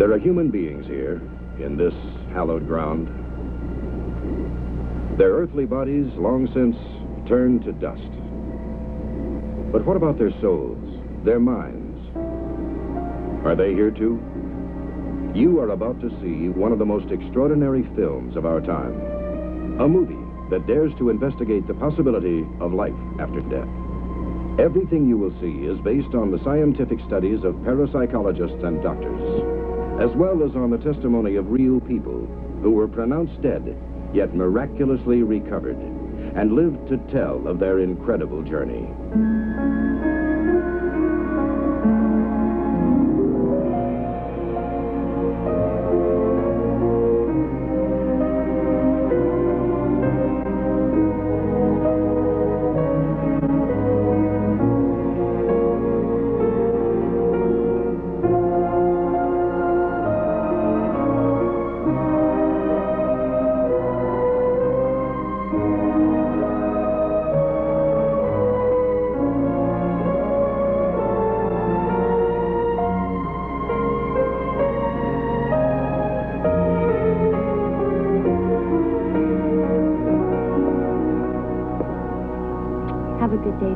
There are human beings here, in this hallowed ground. Their earthly bodies long since turned to dust. But what about their souls, their minds? Are they here too? You are about to see one of the most extraordinary films of our time. A movie that dares to investigate the possibility of life after death. Everything you will see is based on the scientific studies of parapsychologists and doctors, as well as on the testimony of real people who were pronounced dead, yet miraculously recovered, and lived to tell of their incredible journey.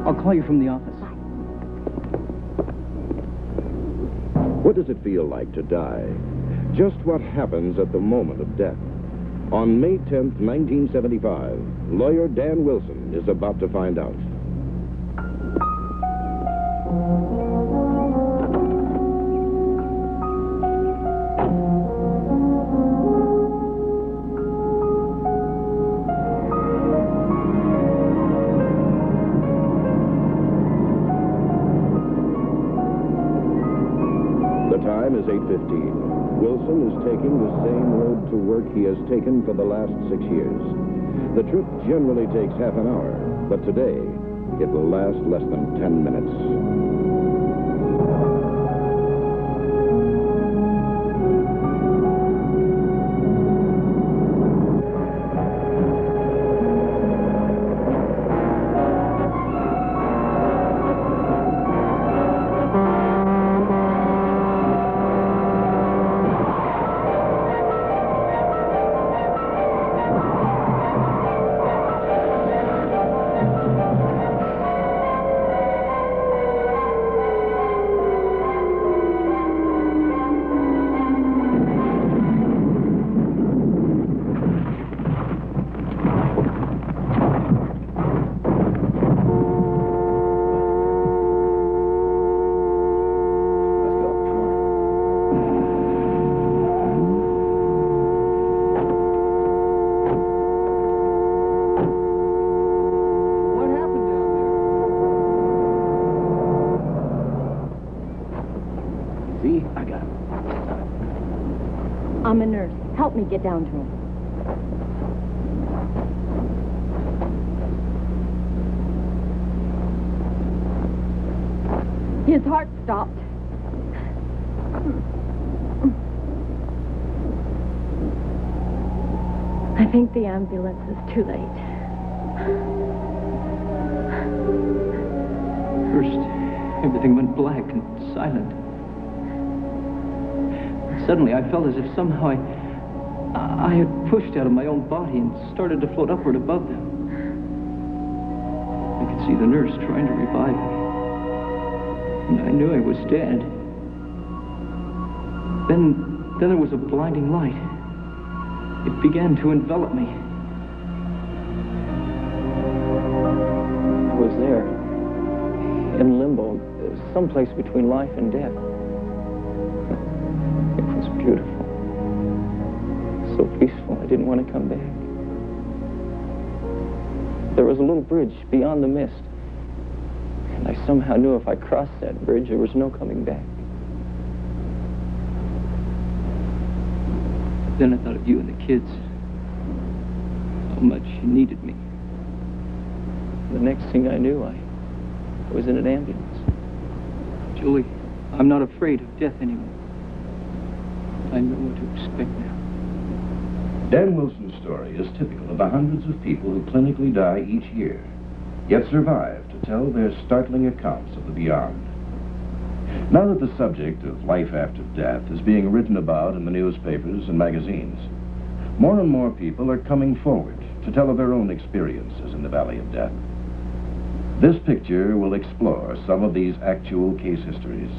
I'll call you from the office. Bye. What does it feel like to die? Just what happens at the moment of death? On May 10th, 1975, lawyer Dan Wilson is about to find out. The time is 8:15. Wilson is taking the same road to work he has taken for the last 6 years. The trip generally takes half an hour, but today it will last less than 10 minutes. I'm a nurse. Help me get down to him. His heart stopped. I think the ambulance is too late. First, everything went black and silent. Suddenly, I felt as if somehow I had pushed out of my own body and started to float upward above them. I could see the nurse trying to revive me. And I knew I was dead. Then there was a blinding light. It began to envelop me. I was there, in limbo, someplace between life and death. It was beautiful, so peaceful, I didn't want to come back. There was a little bridge beyond the mist, and I somehow knew if I crossed that bridge, there was no coming back. Then I thought of you and the kids. How much you needed me. The next thing I knew, I was in an ambulance. Julie, I'm not afraid of death anymore. I know what to expect now. Dan Wilson's story is typical of the hundreds of people who clinically die each year, yet survive to tell their startling accounts of the beyond. Now that the subject of life after death is being written about in the newspapers and magazines, more and more people are coming forward to tell of their own experiences in the Valley of Death. This picture will explore some of these actual case histories.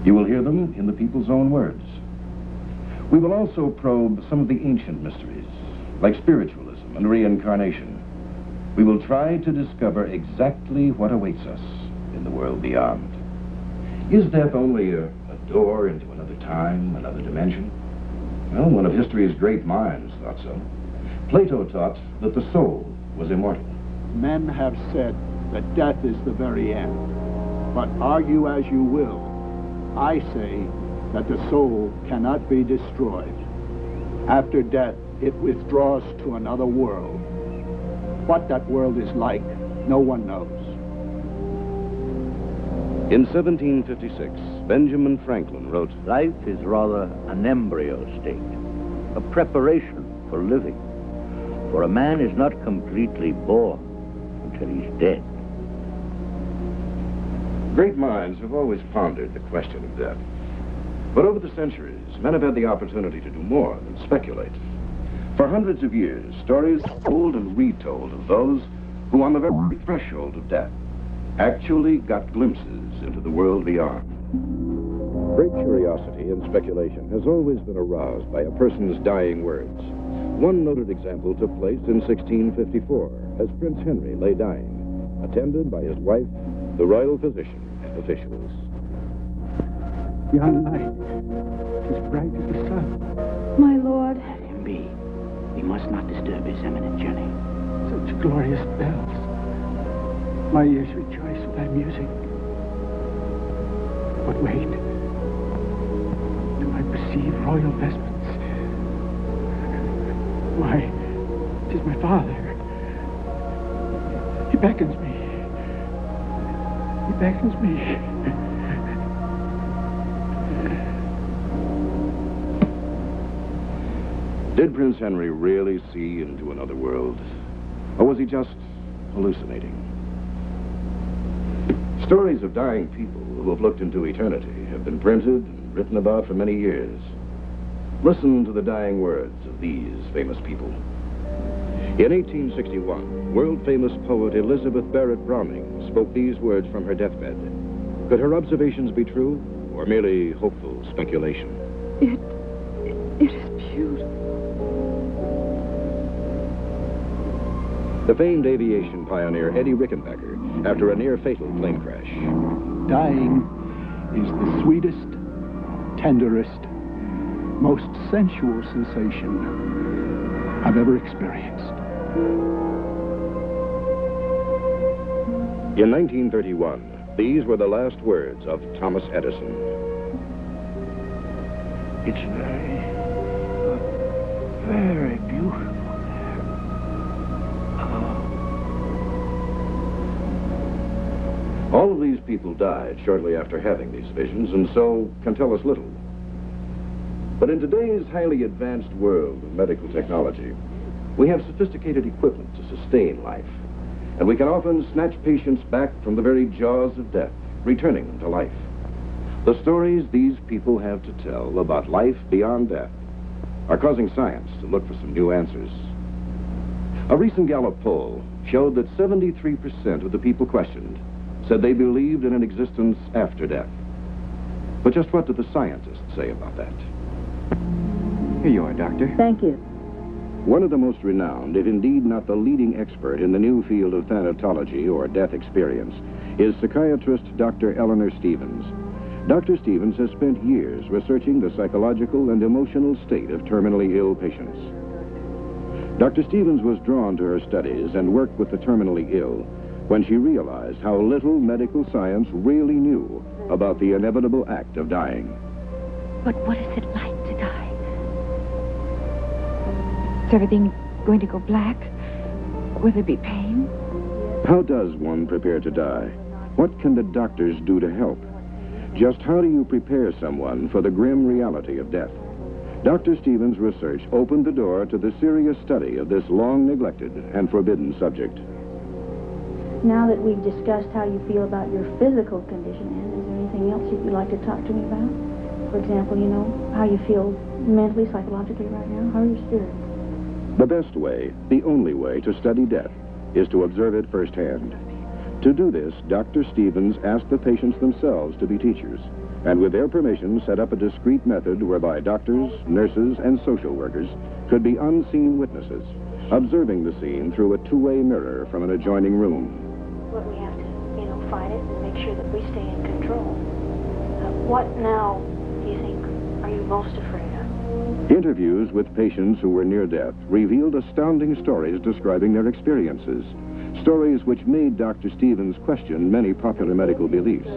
You will hear them in the people's own words. We will also probe some of the ancient mysteries, like spiritualism and reincarnation. We will try to discover exactly what awaits us in the world beyond. Is death only a door into another time, another dimension? Well, one of history's great minds thought so. Plato taught that the soul was immortal. Men have said that death is the very end. But argue as you will, I say that the soul cannot be destroyed. After death, it withdraws to another world. What that world is like, no one knows. In 1756, Benjamin Franklin wrote, Life is rather an embryo state, a preparation for living. For a man is not completely born until he's dead. Great minds have always pondered the question of death. But over the centuries, men have had the opportunity to do more than speculate. For hundreds of years, stories are told and retold of those who, on the very threshold of death, actually got glimpses into the world beyond. Great curiosity and speculation has always been aroused by a person's dying words. One noted example took place in 1654 as Prince Henry lay dying, attended by his wife, the royal physician, and officials. Yon light is bright as the sun. My lord. Let him be. We must not disturb his eminent journey. Such glorious bells. My ears rejoice with thy music. But wait. Do I perceive royal vestments? Why, 'tis my father. He beckons me. He beckons me. Did Prince Henry really see into another world? Or was he just hallucinating? Stories of dying people who have looked into eternity have been printed and written about for many years. Listen to the dying words of these famous people. In 1861, world-famous poet Elizabeth Barrett Browning spoke these words from her deathbed. Could her observations be true, or merely hopeful speculation? It is beautiful. The famed aviation pioneer Eddie Rickenbacker, after a near-fatal plane crash. Dying is the sweetest, tenderest, most sensual sensation I've ever experienced. In 1931, these were the last words of Thomas Edison. It's very beautiful. All of these people died shortly after having these visions, and so can tell us little. But in today's highly advanced world of medical technology, we have sophisticated equipment to sustain life, and we can often snatch patients back from the very jaws of death, returning them to life. The stories these people have to tell about life beyond death are causing science to look for some new answers. A recent Gallup poll showed that 73% of the people questioned said they believed in an existence after death. But just what do the scientists say about that? Here you are, Doctor. Thank you. One of the most renowned, if indeed not the leading expert in the new field of thanatology or death experience, is psychiatrist Dr. Eleanor Stevens. Dr. Stevens has spent years researching the psychological and emotional state of terminally ill patients. Dr. Stevens was drawn to her studies and worked with the terminally ill when she realized how little medical science really knew about the inevitable act of dying. But what is it like to die? Is everything going to go black? Will there be pain? How does one prepare to die? What can the doctors do to help? Just how do you prepare someone for the grim reality of death? Dr. Stevens' research opened the door to the serious study of this long-neglected and forbidden subject. Now that we've discussed how you feel about your physical condition, is there anything anything else you'd like to talk to me about? For example, you know, how you feel mentally, psychologically right now? How are your spirits? The best way, the only way to study death is to observe it firsthand. To do this, Dr. Stevens asked the patients themselves to be teachers, and with their permission set up a discreet method whereby doctors, nurses, and social workers could be unseen witnesses, observing the scene through a two-way mirror from an adjoining room. But we have to, you know, fight it and make sure that we stay in control. What now, do you think, are you most afraid of? Interviews with patients who were near death revealed astounding stories describing their experiences, stories which made Dr. Stevens question many popular medical beliefs.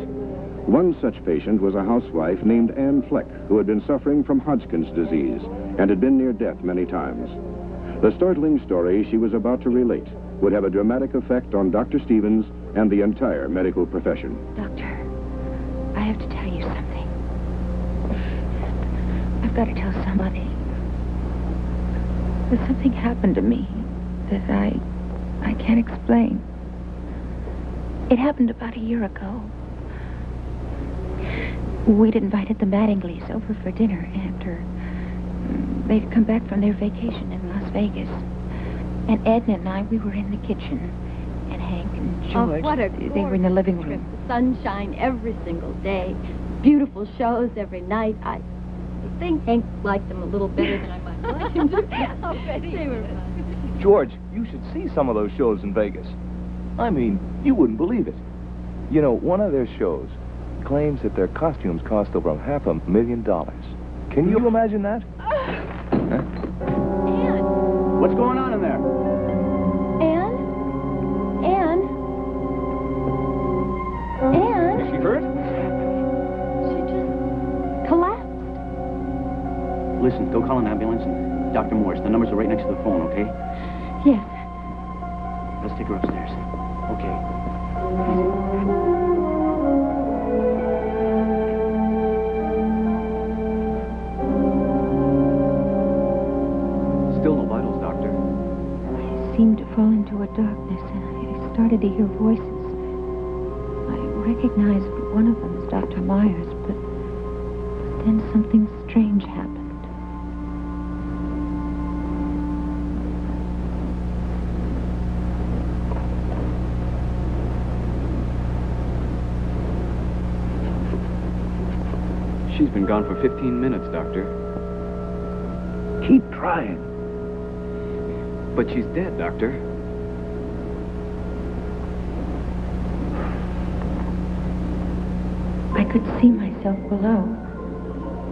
One such patient was a housewife named Ann Fleck, who had been suffering from Hodgkin's disease and had been near death many times. The startling story she was about to relate would have a dramatic effect on Dr. Stevens and the entire medical profession. Doctor, I have to tell you something. I've got to tell somebody. There's something happened to me that I can't explain. It happened about a year ago. We'd invited the Mattingleys over for dinner after they'd come back from their vacation in Las Vegas. And Edna and I, we were in the kitchen. And Hank and George, they were in the living room. Sunshine every single day. Beautiful shows every night. I think Hank liked them a little better than I might like him to. They were fun. George, you should see some of those shows in Vegas. I mean, you wouldn't believe it. You know, one of their shows claims that their costumes cost over $500,000. Can you imagine that? Ann! What's going on in there? Ann? Ann? Ann? Is she hurt? She just collapsed. Listen, go call an ambulance and Dr. Morse. The numbers are right next to the phone, okay? Yes. Let's take her upstairs. Okay. Still no vitals, Doctor. I seemed to fall into a darkness, and I started to hear voices. I recognized one of them as Dr. Myers, but then something strange happened. She's been gone for 15 minutes, Doctor. Keep trying. But she's dead, Doctor. I could see myself below.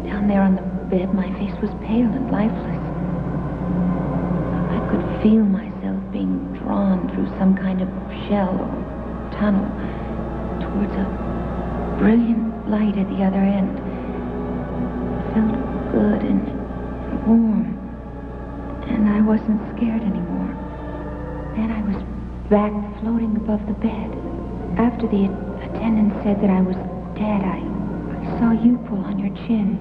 Down there on the bed, my face was pale and lifeless. I could feel myself being drawn through some kind of shell or tunnel towards a brilliant light at the other end. It felt good and warm, and I wasn't scared anymore. Then I was back floating above the bed. After the attendant said that I was dead, I saw you pull on your chin.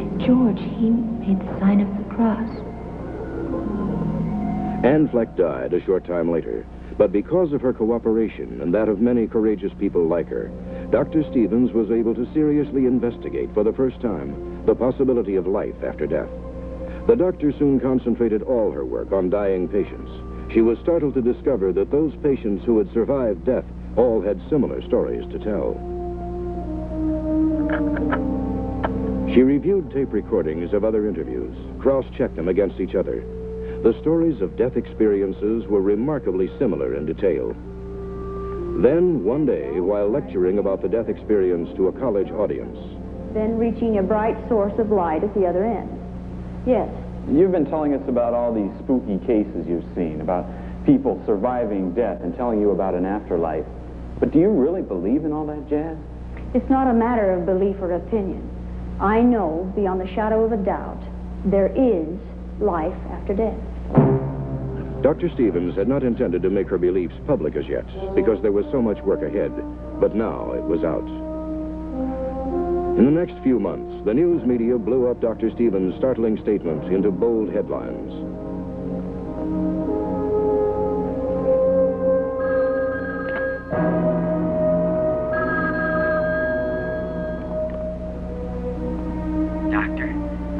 And George, he made the sign of the cross. Ann Fleck died a short time later, but because of her cooperation and that of many courageous people like her, Dr. Stevens was able to seriously investigate for the first time the possibility of life after death. The doctor soon concentrated all her work on dying patients. She was startled to discover that those patients who had survived death all had similar stories to tell. She reviewed tape recordings of other interviews, cross-checked them against each other. The stories of death experiences were remarkably similar in detail. Then, one day, while lecturing about the death experience to a college audience, Then reaching a bright source of light at the other end. Yes. You've been telling us about all these spooky cases you've seen, about people surviving death and telling you about an afterlife. But do you really believe in all that jazz? It's not a matter of belief or opinion. I know, beyond the shadow of a doubt, there is life after death. Dr. Stevens had not intended to make her beliefs public as yet, because there was so much work ahead, but now it was out. In the next few months, the news media blew up Dr. Stevens' startling statement into bold headlines.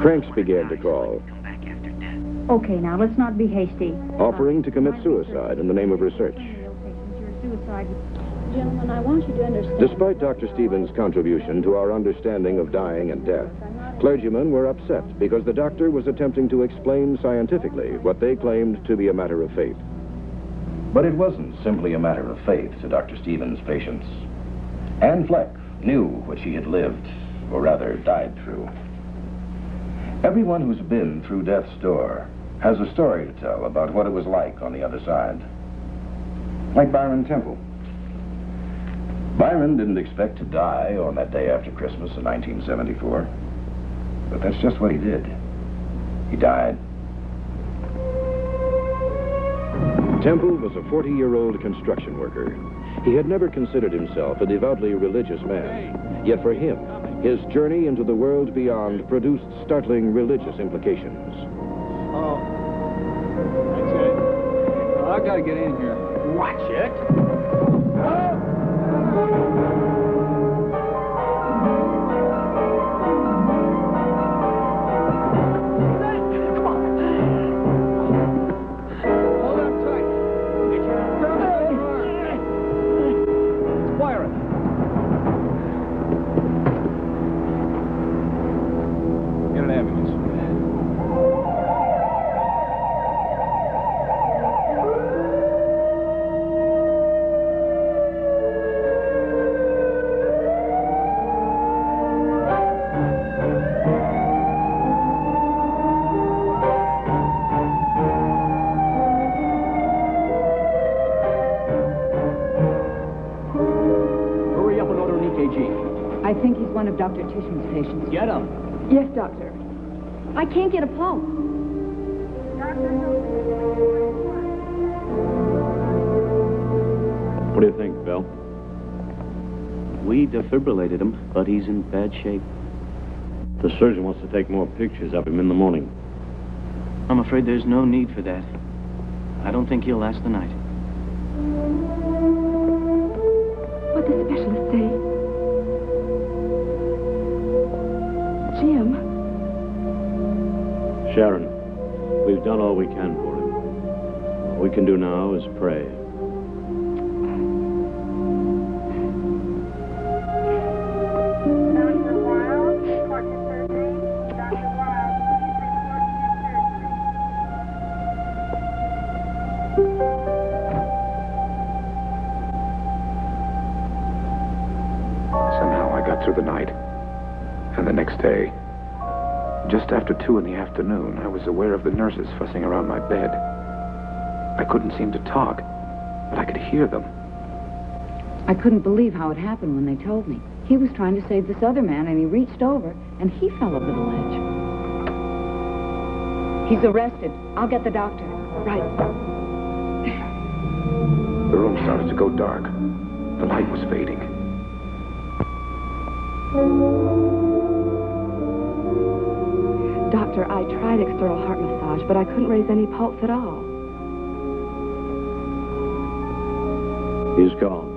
Cranks began to call, Okay, now, let's not be hasty. offering to commit suicide in the name of research. Gentlemen, I want you to understand. Despite Dr. Stevens' contribution to our understanding of dying and death, clergymen were upset because the doctor was attempting to explain scientifically what they claimed to be a matter of faith. But it wasn't simply a matter of faith to Dr. Stevens' patients. Anne Fleck knew what she had lived, or rather died through. Everyone who's been through death's door has a story to tell about what it was like on the other side. Like Byron Temple. Byron didn't expect to die on that day after Christmas in 1974. But that's just what he did. He died. Temple was a 40-year-old construction worker. He had never considered himself a devoutly religious man. Yet for him, his journey into the world beyond produced startling religious implications. Oh, that's it. I gotta get in here. Watch it. I think he's one of Dr. Tishman's patients. Get him. Yes, doctor. I can't get a pulse. What do you think, Bill? We defibrillated him, but he's in bad shape. The surgeon wants to take more pictures of him in the morning. I'm afraid there's no need for that. I don't think he'll last the night. What did the specialist say? Jim. Sharon, we've done all we can for him. All we can do now is pray. Somehow I got through the night. And the next day, just after 2 in the afternoon, I was aware of the nurses fussing around my bed. I couldn't seem to talk, but I could hear them. I couldn't believe how it happened when they told me. He was trying to save this other man, and he reached over, and he fell over the ledge. He's arrested. I'll get the doctor. Right. The room started to go dark. The light was fading. Doctor, I tried external heart massage, but I couldn't raise any pulse at all. He's gone.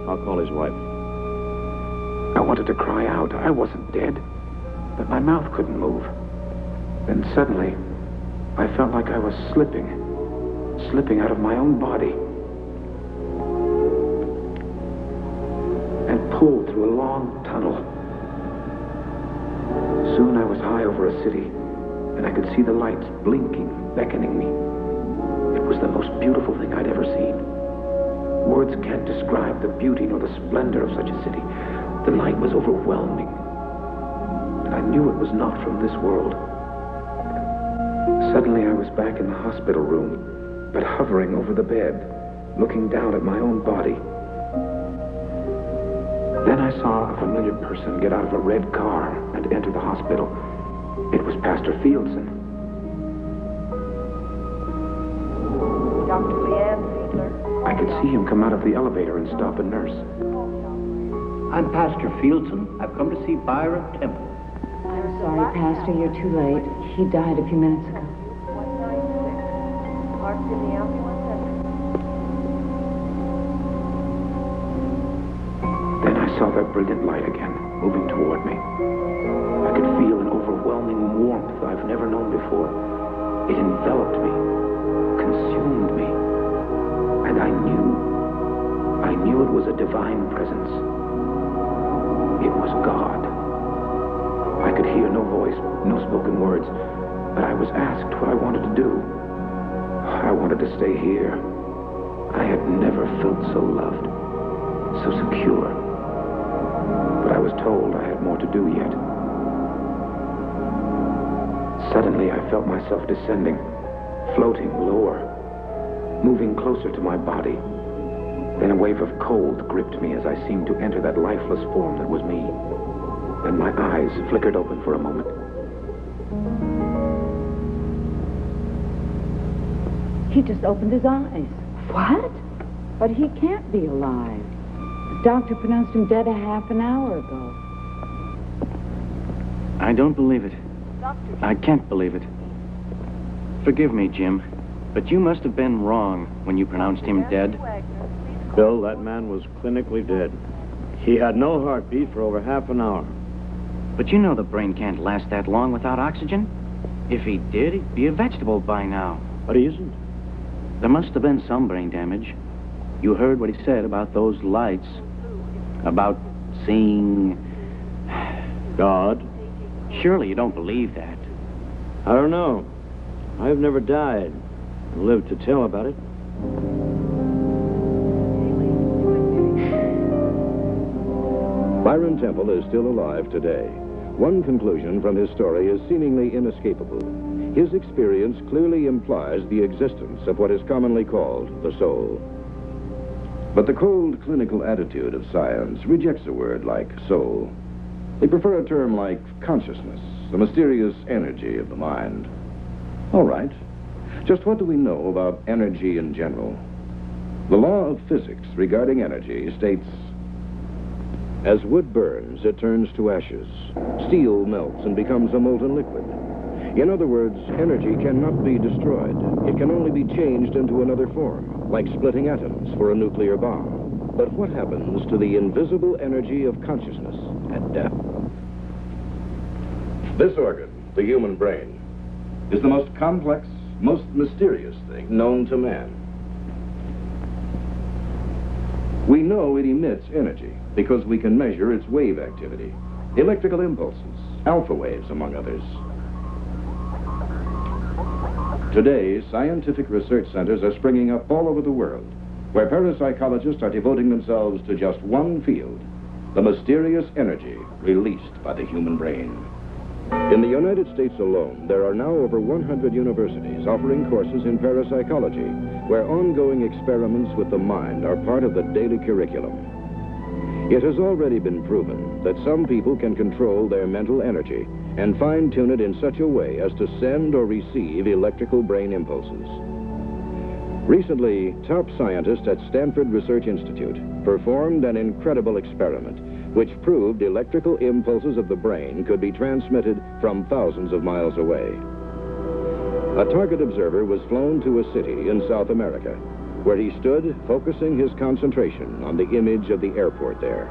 I'll call his wife. I wanted to cry out. I wasn't dead, but my mouth couldn't move. Then suddenly, I felt like I was slipping out of my own body, and pulled through a long tunnel. Soon I was high over a city, and I could see the lights blinking, beckoning me. It was the most beautiful thing I'd ever seen. Words can't describe the beauty nor the splendor of such a city. The light was overwhelming, and I knew it was not from this world. Suddenly I was back in the hospital room, but hovering over the bed, looking down at my own body. Then I saw a familiar person get out of a red car and enter the hospital. It was Pastor Fieldson. Dr. Leanne Fiedler. I could see him come out of the elevator and stop a nurse. I'm Pastor Fieldson. I've come to see Byron Temple. I'm sorry, Pastor, you're too late. He died a few minutes ago. 196. Parked in the ambulance center. Then I saw that brilliant light again, moving toward me. I could feel an overwhelming overwhelming warmth I've never known before. It enveloped me, consumed me, and I knew it was a divine presence. It was God. I could hear no voice, no spoken words, but I was asked what I wanted to do. I wanted to stay here. I had never felt so loved, so secure. But I was told I had more to do yet. Suddenly, I felt myself descending, floating lower, moving closer to my body. Then a wave of cold gripped me as I seemed to enter that lifeless form that was me. Then my eyes flickered open for a moment. He just opened his eyes. What? But he can't be alive. The doctor pronounced him dead a half an hour ago. I don't believe it. I can't believe it. Forgive me, Jim, but you must have been wrong when you pronounced him dead. Bill, that man was clinically dead. He had no heartbeat for over half an hour. But you know the brain can't last that long without oxygen. If he did, he'd be a vegetable by now. But he isn't. There must have been some brain damage. You heard what he said about those lights. About seeing... God? Surely you don't believe that. I don't know. I've never died and lived to tell about it. Byron Temple is still alive today. One conclusion from his story is seemingly inescapable. His experience clearly implies the existence of what is commonly called the soul. But the cold clinical attitude of science rejects a word like soul. They prefer a term like consciousness, the mysterious energy of the mind. All right, just what do we know about energy in general? The law of physics regarding energy states, as wood burns, it turns to ashes. Steel melts and becomes a molten liquid. In other words, energy cannot be destroyed. It can only be changed into another form, like splitting atoms for a nuclear bomb. But what happens to the invisible energy of consciousness at death? This organ, the human brain, is the most complex, most mysterious thing known to man. We know it emits energy because we can measure its wave activity, electrical impulses, alpha waves, among others. Today, scientific research centers are springing up all over the world, where parapsychologists are devoting themselves to just one field, the mysterious energy released by the human brain. In the United States alone, there are now over 100 universities offering courses in parapsychology, where ongoing experiments with the mind are part of the daily curriculum. It has already been proven that some people can control their mental energy and fine-tune it in such a way as to send or receive electrical brain impulses. Recently, top scientists at Stanford Research Institute performed an incredible experiment which proved electrical impulses of the brain could be transmitted from thousands of miles away. A target observer was flown to a city in South America, where he stood focusing his concentration on the image of the airport there.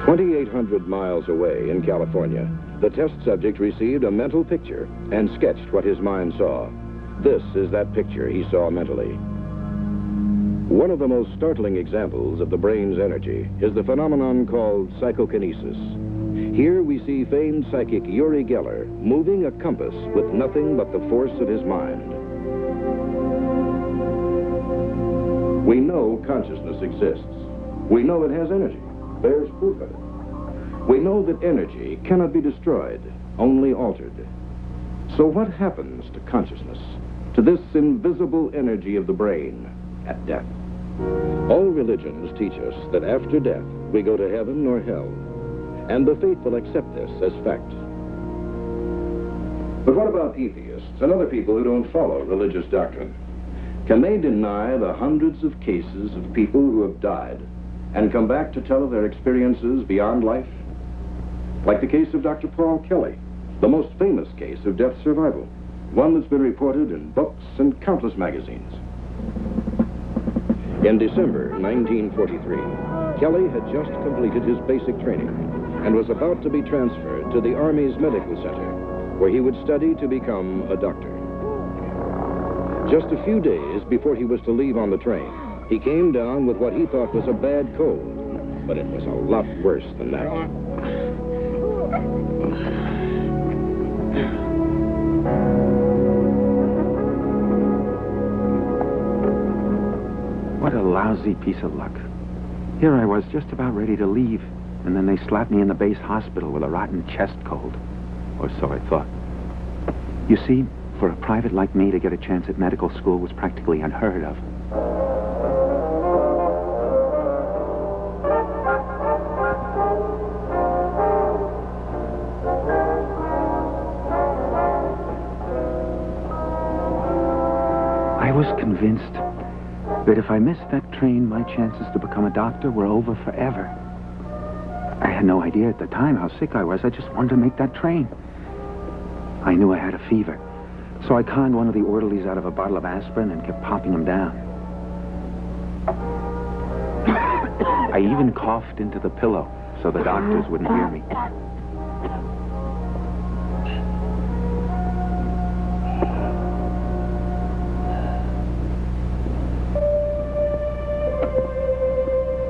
"2,800 miles away in California, the test subject received a mental picture and sketched what his mind saw. This is that picture he saw mentally. One of the most startling examples of the brain's energy is the phenomenon called psychokinesis. Here we see famed psychic Uri Geller moving a compass with nothing but the force of his mind. We know consciousness exists. We know it has energy. There's proof of it. We know that energy cannot be destroyed, only altered. So what happens to consciousness, to this invisible energy of the brain at death? All religions teach us that after death, we go to heaven or hell, and the faithful accept this as fact. But what about atheists and other people who don't follow religious doctrine? Can they deny the hundreds of cases of people who have died and come back to tell of their experiences beyond life? Like the case of Dr. Paul Kelly, the most famous case of death survival, one that's been reported in books and countless magazines. In December 1943, Kelly had just completed his basic training and was about to be transferred to the Army's medical center, where he would study to become a doctor. Just a few days before he was to leave on the train, he came down with what he thought was a bad cold, but it was a lot worse than that. What a lousy piece of luck. Here I was just about ready to leave, and then they slapped me in the base hospital with a rotten chest cold. Or so I thought. You see, for a private like me to get a chance at medical school was practically unheard of. I was convinced that if I missed that train, my chances to become a doctor were over forever. I had no idea at the time how sick I was. I just wanted to make that train. I knew I had a fever, so I conned one of the orderlies out of a bottle of aspirin and kept popping him down. I even coughed into the pillow so the doctors wouldn't hear me.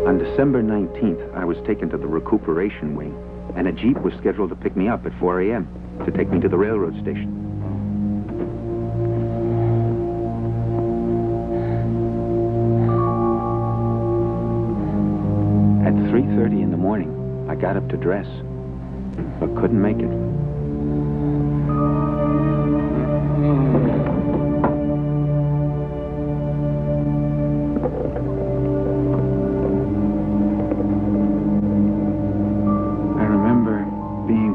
On December 19th, I was taken to the recuperation wing, and a jeep was scheduled to pick me up at 4 a.m. to take me to the railroad station. At 3:30 in the morning, I got up to dress, but couldn't make it.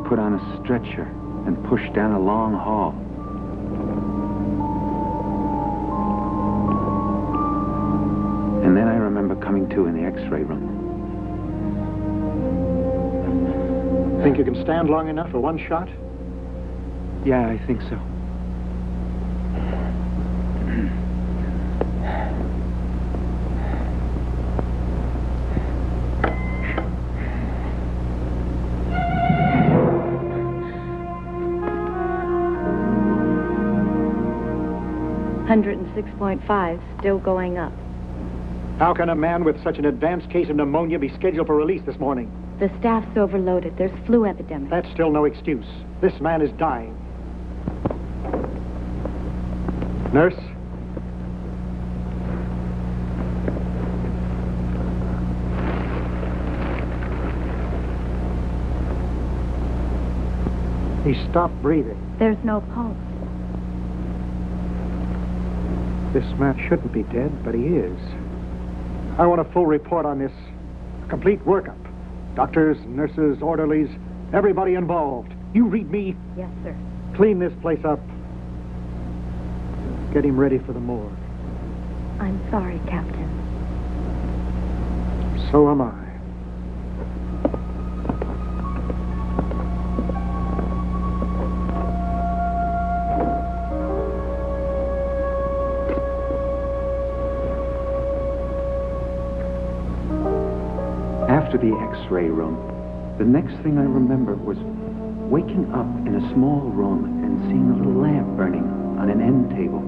Put on a stretcher and pushed down a long hall. And then I remember coming to in the X-ray room. Think you can stand long enough for one shot? Yeah, I think so. 106.5, still going up. How can a man with such an advanced case of pneumonia be scheduled for release this morning? The staff's overloaded. There's flu epidemic. That's still no excuse. This man is dying. Nurse? He stopped breathing. There's no pulse. This man shouldn't be dead, but he is. I want a full report on this. A complete workup. Doctors, nurses, orderlies, everybody involved. You read me? Yes, sir. Clean this place up. Get him ready for the morgue. I'm sorry, Captain. So am I. After the X-ray room, the next thing I remember was waking up in a small room and seeing a little lamp burning on an end table.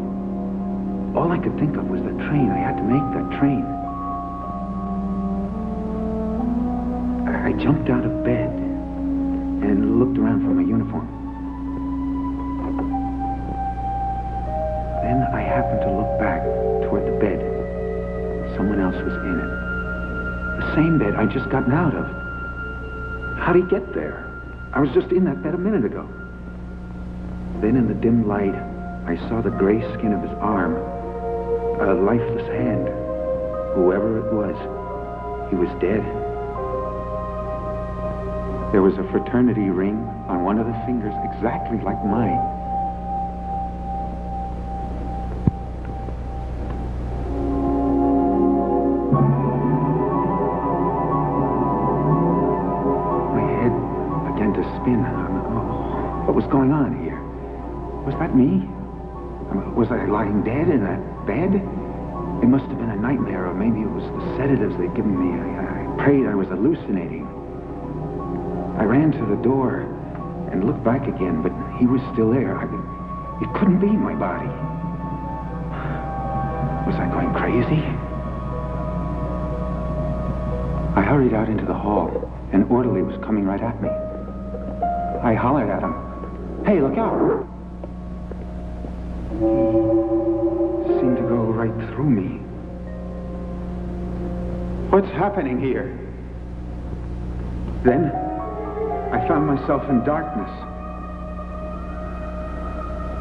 All I could think of was the train. I had to make that train. I jumped out of bed and looked around for my uniform. Then I happened to look back toward the bed. Someone else was in it. The same bed I'd just gotten out of. How'd he get there? I was just in that bed a minute ago. Then in the dim light, I saw the gray skin of his arm, a lifeless hand. Whoever it was, he was dead. There was a fraternity ring on one of the fingers exactly like mine. What was going on here? Was that me? Was I lying dead in that bed? It must have been a nightmare, or maybe it was the sedatives they'd given me. I prayed I was hallucinating. I ran to the door and looked back again, but he was still there. It couldn't be my body. Was I going crazy? I hurried out into the hall. An orderly was coming right at me. I hollered at him, "Hey, look out!" He seemed to go right through me. What's happening here? Then I found myself in darkness.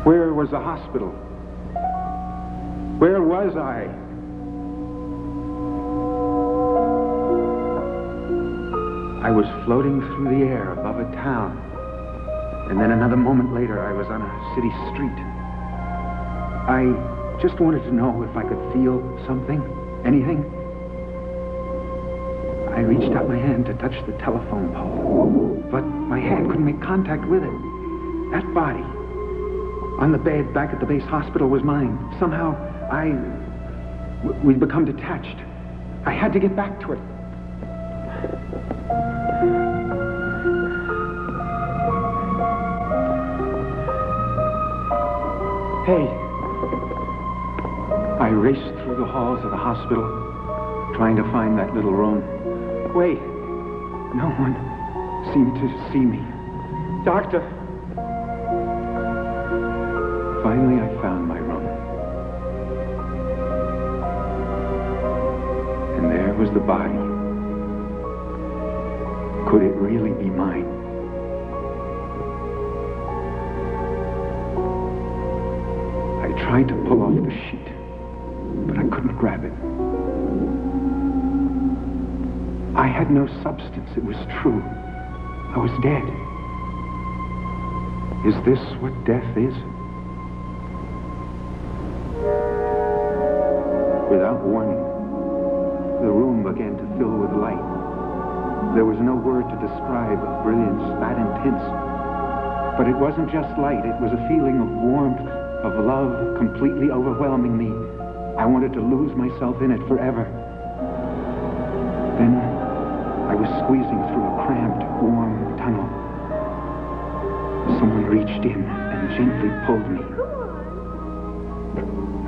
Where was the hospital? Where was I? I was floating through the air above a town. And then another moment later, I was on a city street. I just wanted to know if I could feel something, anything. I reached out my hand to touch the telephone pole, but my hand couldn't make contact with it. That body on the bed back at the base hospital was mine. Somehow, we'd become detached. I had to get back to it. Hey. I raced through the halls of the hospital, trying to find that little room. Wait. No one seemed to see me. Doctor. Finally, I found my room. And there was the body. Could it really be mine? I tried to pull off the sheet, but I couldn't grab it. I had no substance. It was true. I was dead. Is this what death is? Without warning, the room began to fill with light. There was no word to describe a brilliance that intense. But it wasn't just light. It was a feeling of warmth, of love, completely overwhelming me. I wanted to lose myself in it forever. Then I was squeezing through a cramped, warm tunnel. Someone reached in and gently pulled me.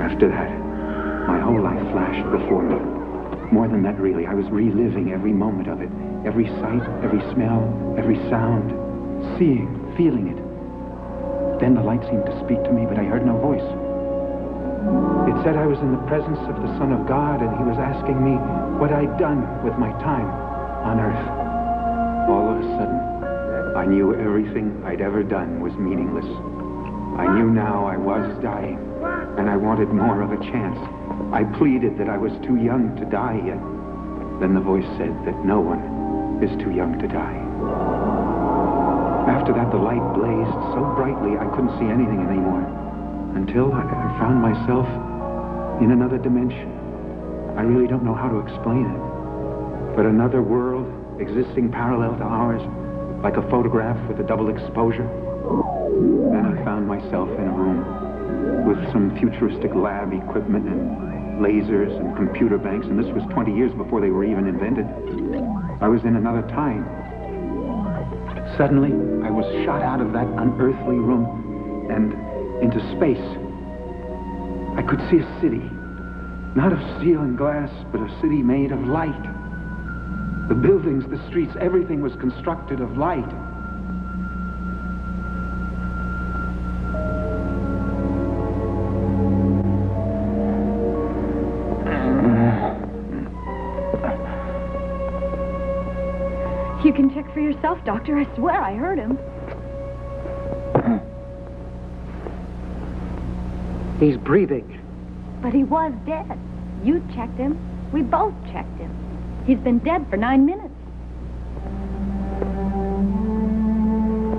After that, my whole life flashed before me. More than that, really. I was reliving every moment of it. Every sight, every smell, every sound. Seeing, feeling it. Then the light seemed to speak to me, but I heard no voice. It said I was in the presence of the Son of God, and he was asking me what I'd done with my time on earth. All of a sudden, I knew everything I'd ever done was meaningless. I knew now I was dying, and I wanted more of a chance. I pleaded that I was too young to die yet. Then the voice said that no one is too young to die. After that, the light blazed so brightly I couldn't see anything anymore, until I found myself in another dimension. I really don't know how to explain it, but another world existing parallel to ours, like a photograph with a double exposure. Then I found myself in a room with some futuristic lab equipment and lasers and computer banks, and this was 20 years before they were even invented. I was in another time. Suddenly, I was shot out of that unearthly room and into space. I could see a city, not of steel and glass, but a city made of light. The buildings, the streets, everything was constructed of light. You can check for yourself, Doctor. I swear I heard him. He's breathing. But he was dead. You checked him. We both checked him. He's been dead for 9 minutes.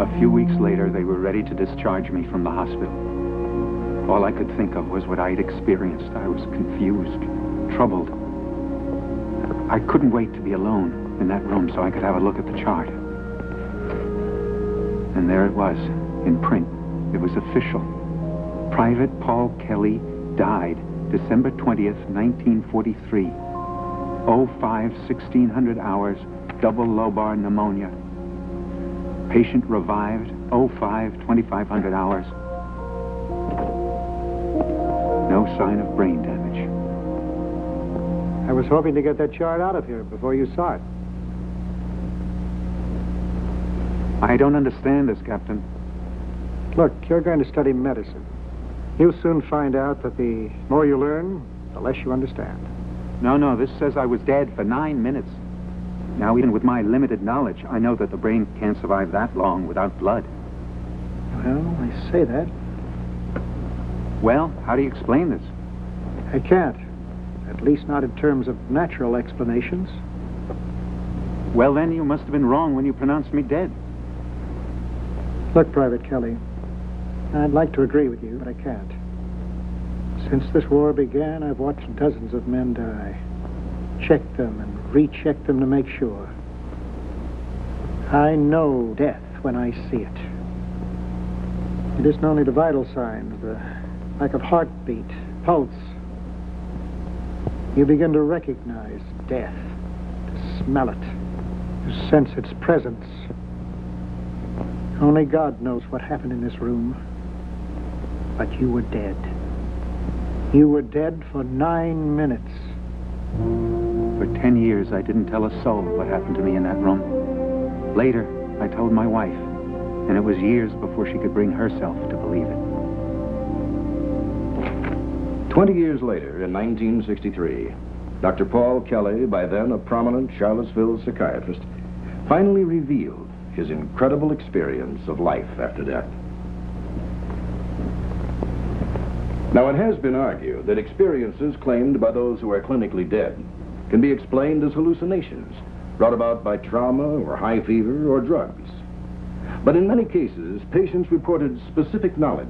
A few weeks later, they were ready to discharge me from the hospital. All I could think of was what I'd experienced. I was confused, troubled. I couldn't wait to be alone in that room so I could have a look at the chart. And there it was, in print. It was official. Private Paul Kelly died December 20th, 1943. 05, 1600 hours, double lobar pneumonia. Patient revived, 05, 2500 hours. No sign of brain damage. I was hoping to get that chart out of here before you saw it. I don't understand this, Captain. Look, you're going to study medicine. You'll soon find out that the more you learn, the less you understand. No, this says I was dead for 9 minutes. Now, even with my limited knowledge, I know that the brain can't survive that long without blood. Well, I say that. Well, how do you explain this? I can't. At least not in terms of natural explanations. Well, then you must have been wrong when you pronounced me dead. Look, Private Kelly, I'd like to agree with you, but I can't. Since this war began, I've watched dozens of men die. Checked them and rechecked them to make sure. I know death when I see it. It isn't only the vital signs, the lack of heartbeat, pulse. You begin to recognize death, to smell it, to sense its presence. Only God knows what happened in this room. But you were dead. You were dead for 9 minutes. For 10 years, I didn't tell a soul what happened to me in that room. Later, I told my wife, and it was years before she could bring herself to believe it. 20 years later, in 1963, Dr. Paul Kelly, by then a prominent Charlottesville psychiatrist, finally revealed his incredible experience of life after death. Now, it has been argued that experiences claimed by those who are clinically dead can be explained as hallucinations brought about by trauma or high fever or drugs. But in many cases, patients reported specific knowledge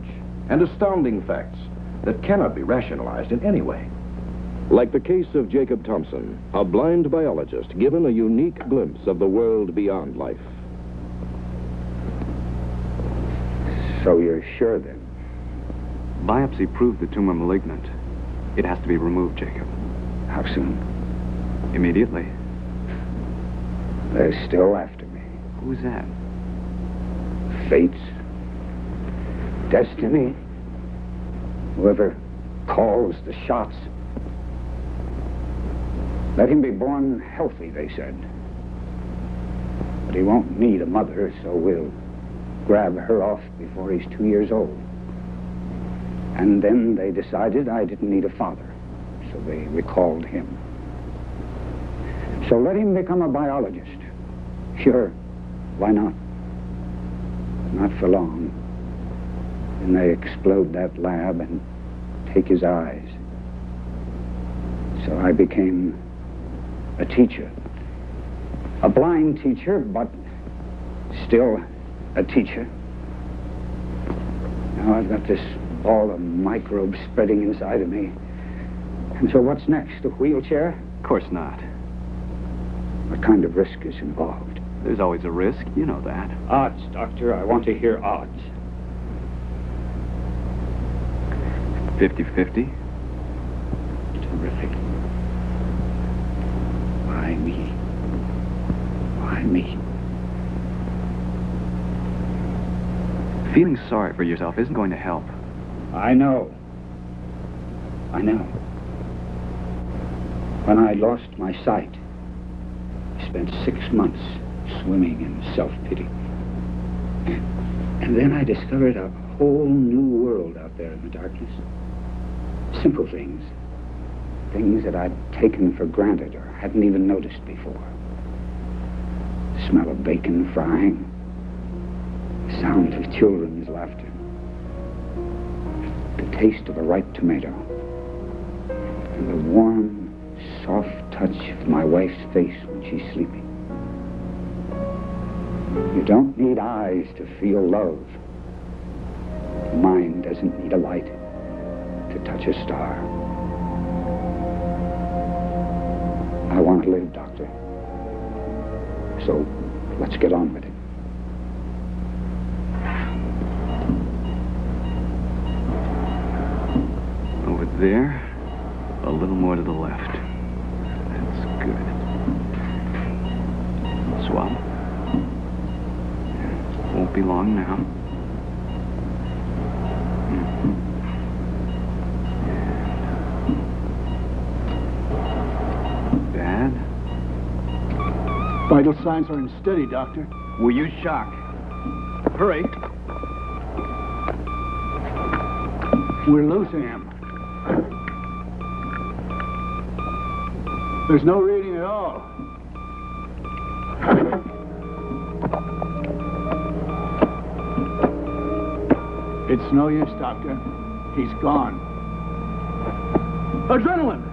and astounding facts that cannot be rationalized in any way. Like the case of Jacob Thompson, a blind biologist given a unique glimpse of the world beyond life. So you're sure then? Biopsy proved the tumor malignant. It has to be removed, Jacob. How soon? Immediately. They're still after me. Who's that? Fates. Destiny. Whoever calls the shots. Let him be born healthy, they said. But he won't need a mother, so we'll grab her off before he's 2 years old. And then they decided I didn't need a father, so they recalled him. So let him become a biologist. Sure, why not? Not for long. Then they explode that lab and take his eyes. So I became a teacher. A blind teacher, but still a teacher. Now I've got this ball of microbes spreading inside of me. And so what's next? A wheelchair? Of course not. What kind of risk is involved? There's always a risk. You know that. Odds, Doctor. I want to hear odds. 50-50. Terrific. Why me? Why me? Feeling sorry for yourself isn't going to help. I know. When I lost my sight, I spent 6 months swimming in self-pity. And then I discovered a whole new world out there in the darkness. Simple things. Things that I'd taken for granted or hadn't even noticed before. The smell of bacon frying. The sound of children's laughter. The taste of a ripe tomato. And the warm, soft touch of my wife's face when she's sleeping. You don't need eyes to feel love. The mind doesn't need a light to touch a star. I want to live, Doctor. So let's get on with it. Over there, more to the left. That's good. Swallow. Won't be long now. Bad. Vital signs are unsteady, Doctor. We'll use shock. Hurry. We're losing him. There's no reading at all. It's no use, Doctor. He's gone. Adrenaline!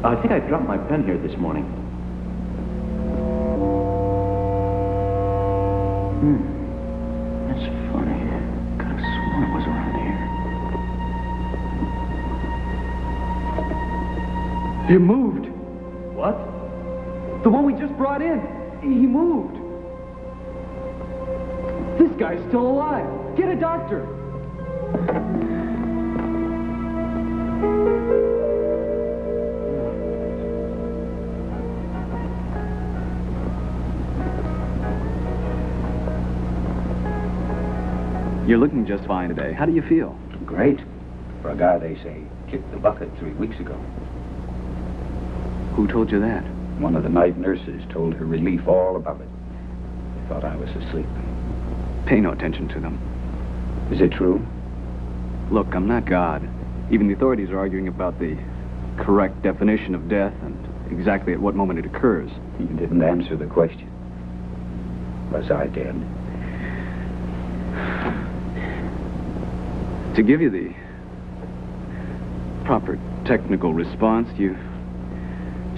I think I dropped my pen here this morning. That's funny. Could have sworn it was around here. He moved. What? The one we just brought in. He moved. This guy's still alive. Get a doctor. You're looking just fine today. How do you feel? Great. For a guy, they say, kicked the bucket 3 weeks ago. Who told you that? One of the night nurses told her relief all about it. They thought I was asleep. Pay no attention to them. Is it true? Look, I'm not God. Even the authorities are arguing about the correct definition of death and exactly at what moment it occurs. You didn't answer the question. Was I dead? To give you the proper technical response, you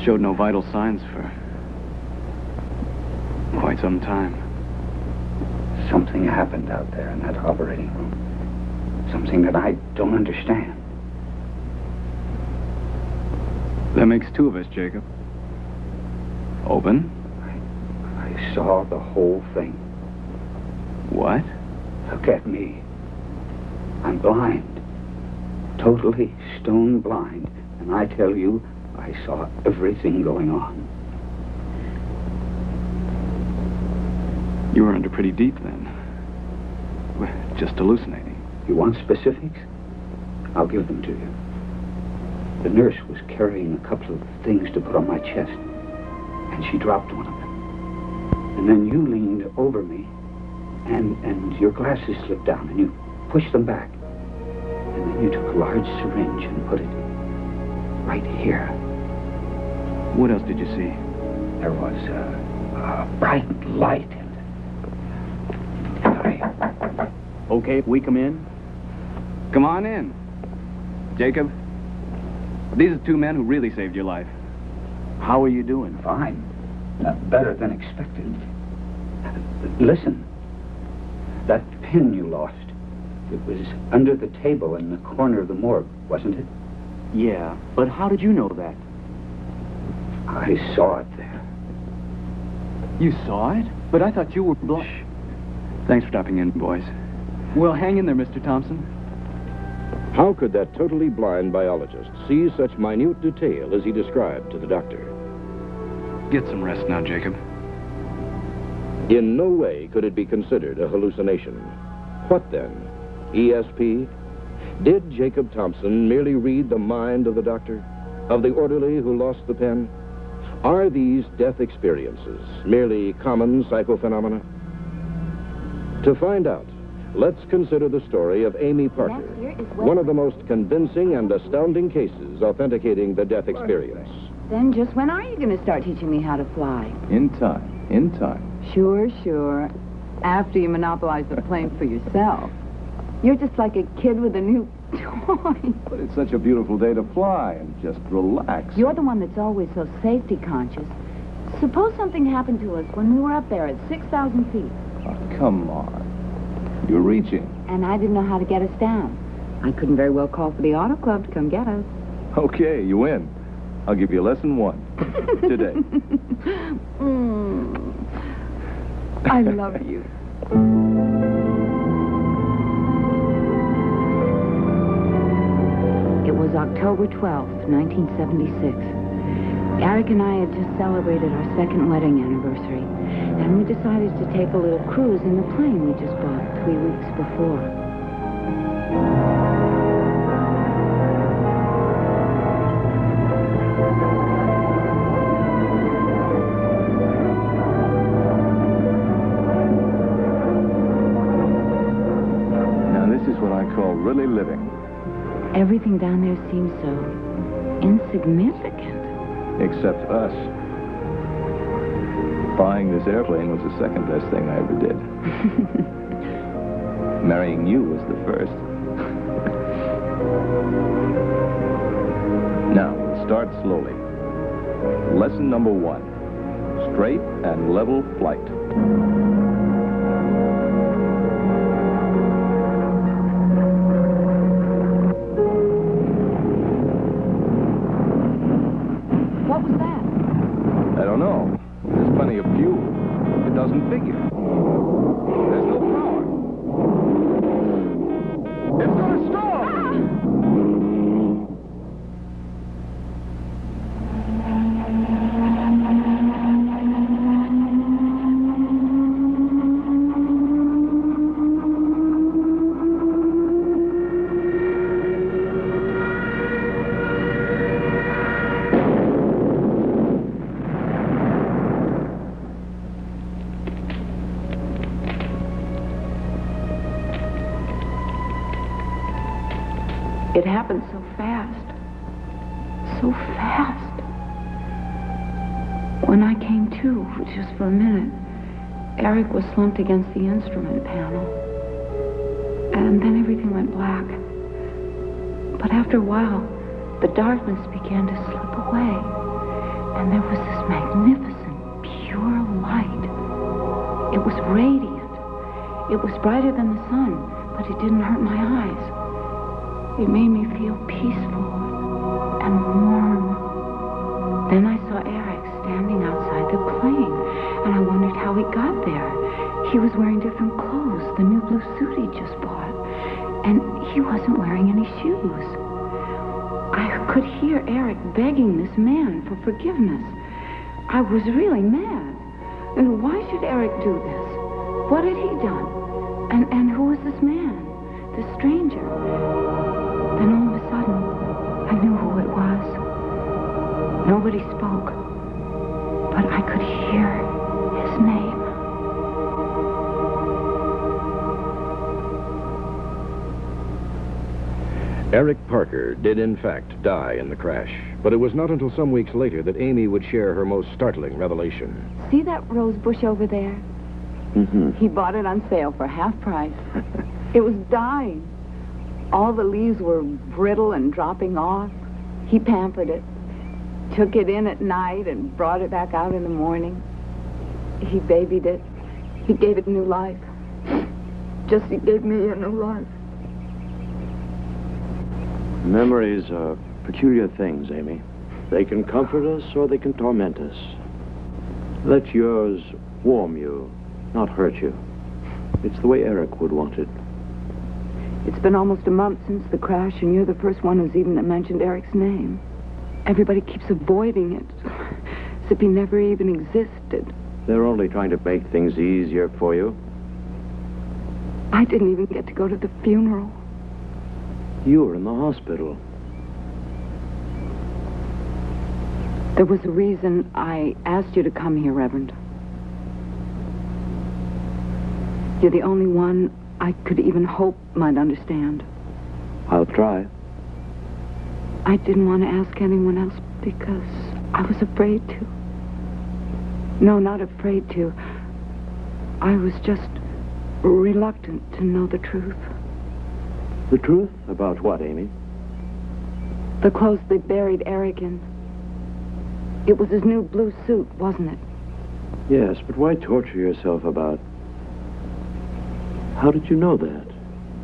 showed no vital signs for quite some time. Something happened out there in that operating room. Something that I don't understand. That makes two of us, Jacob. Open. I saw the whole thing. What? Look at me. I'm blind. Totally stone blind. And I tell you, I saw everything going on. You were under pretty deep then. Well, just hallucinating. You want specifics? I'll give them to you. The nurse was carrying a couple of things to put on my chest, and she dropped one of them. And then you leaned over me, and your glasses slipped down, and you pushed them back. And then you took a large syringe and put it right here. What else did you see? There was a bright light. Okay, we come in? Come on in. Jacob, these are two men who really saved your life. How are you doing? Fine. Better than expected. Listen. That pin you lost, it was under the table in the corner of the morgue, wasn't it? Yeah, but how did you know that? I saw it there. You saw it? But I thought you were blind. Thanks for stopping in, boys. Well, hang in there, Mr. Thompson. How could that totally blind biologist see such minute detail as he described to the doctor? Get some rest now, Jacob. In no way could it be considered a hallucination. What then? ESP? Did Jacob Thompson merely read the mind of the doctor? Of the orderly who lost the pen? Are these death experiences merely common psychophenomena? To find out, let's consider the story of Amy Parker, one of the most convincing and astounding cases authenticating the death experience. Then just when are you going to start teaching me how to fly? In time. In time. Sure, sure. After you monopolize the plane for yourself. You're just like a kid with a new But it's such a beautiful day to fly and just relax. You're the one that's always so safety conscious. Suppose something happened to us when we were up there at 6,000 feet. Oh, come on. You're reaching. And I didn't know how to get us down. I couldn't very well call for the auto club to come get us. Okay, you win. I'll give you lesson 1 today. I love you. It was October 12th, 1976. Eric and I had just celebrated our 2nd wedding anniversary, and we decided to take a little cruise in the plane we just bought 3 weeks before. Now, this is what I call really living. Everything down there seems so insignificant. Except us. Buying this airplane was the 2nd best thing I ever did. Marrying you was the first. Now, start slowly. Lesson number 1. Straight and level flight. What was that? I don't know. There's plenty of fuel. It doesn't figure. There's no power. It's gonna stall! It happened so fast. So fast. When I came to, just for a minute, Eric was slumped against the instrument panel. And then everything went black. But after a while, the darkness began to slip away. And there was this magnificent, pure light. It was radiant. It was brighter than the sun, but it didn't hurt my eyes. It made me feel peaceful and warm. Then I saw Eric standing outside the plane, and I wondered how he got there. He was wearing different clothes, the new blue suit he just bought, and he wasn't wearing any shoes. I could hear Eric begging this man for forgiveness. I was really mad. And why should Eric do this? What had he done? And who was this man, this stranger? Then all of a sudden, I knew who it was. Nobody spoke, but I could hear his name. Eric Parker did in fact die in the crash, but it was not until some weeks later that Amy would share her most startling revelation. See that rose bush over there? Mm-hmm. He bought it on sale for half price. It was dying. All the leaves were brittle and dropping off. He pampered it, took it in at night and brought it back out in the morning. He babied it. He gave it new life. Just he gave me a new life. Memories are peculiar things, Amy. They can comfort us or they can torment us. Let yours warm you, not hurt you. It's the way Eric would want it. It's been almost a month since the crash, and you're the first one who's even mentioned Eric's name. Everybody keeps avoiding it, as if he never even existed. They're only trying to make things easier for you. I didn't even get to go to the funeral. You were in the hospital. There was a reason I asked you to come here, Reverend. You're the only one I could even hope might understand. I'll try. I didn't want to ask anyone else because I was afraid to. No, not afraid to. I was just reluctant to know the truth. The truth? About what, Amy? The clothes they buried Eric in. It was his new blue suit, wasn't it? Yes, but why torture yourself about... How did you know that?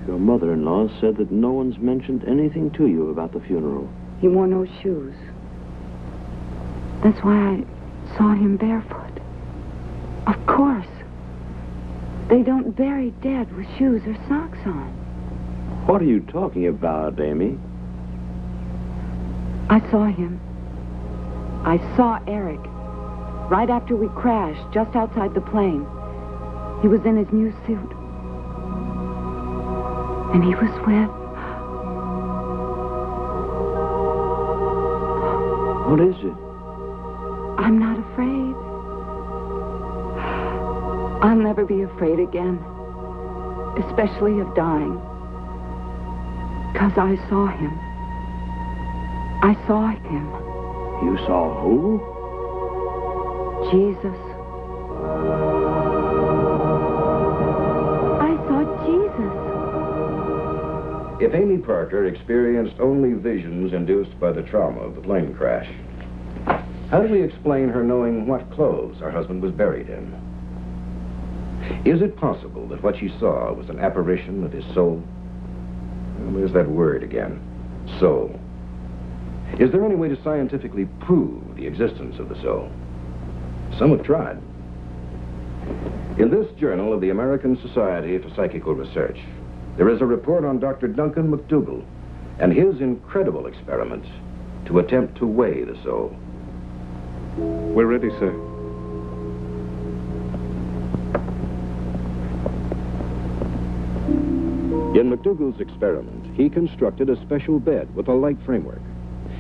Your mother-in-law said that no one's mentioned anything to you about the funeral. He wore no shoes. That's why I saw him barefoot. Of course. They don't bury dead with shoes or socks on. What are you talking about, Amy? I saw him. I saw Eric. Right after we crashed, just outside the plane. He was in his new suit. And he was with... What is it? I'm not afraid. I'll never be afraid again. Especially of dying. 'Cause I saw him. I saw him. You saw who? Jesus. I saw Jesus. If Amy Parker experienced only visions induced by the trauma of the plane crash, how do we explain her knowing what clothes her husband was buried in? Is it possible that what she saw was an apparition of his soul? Well, there's that word again, soul. Is there any way to scientifically prove the existence of the soul? Some have tried. In this journal of the American Society for Psychical Research, there is a report on Dr. Duncan McDougall and his incredible experiment to attempt to weigh the soul. We're ready, sir. In McDougall's experiment, he constructed a special bed with a light framework.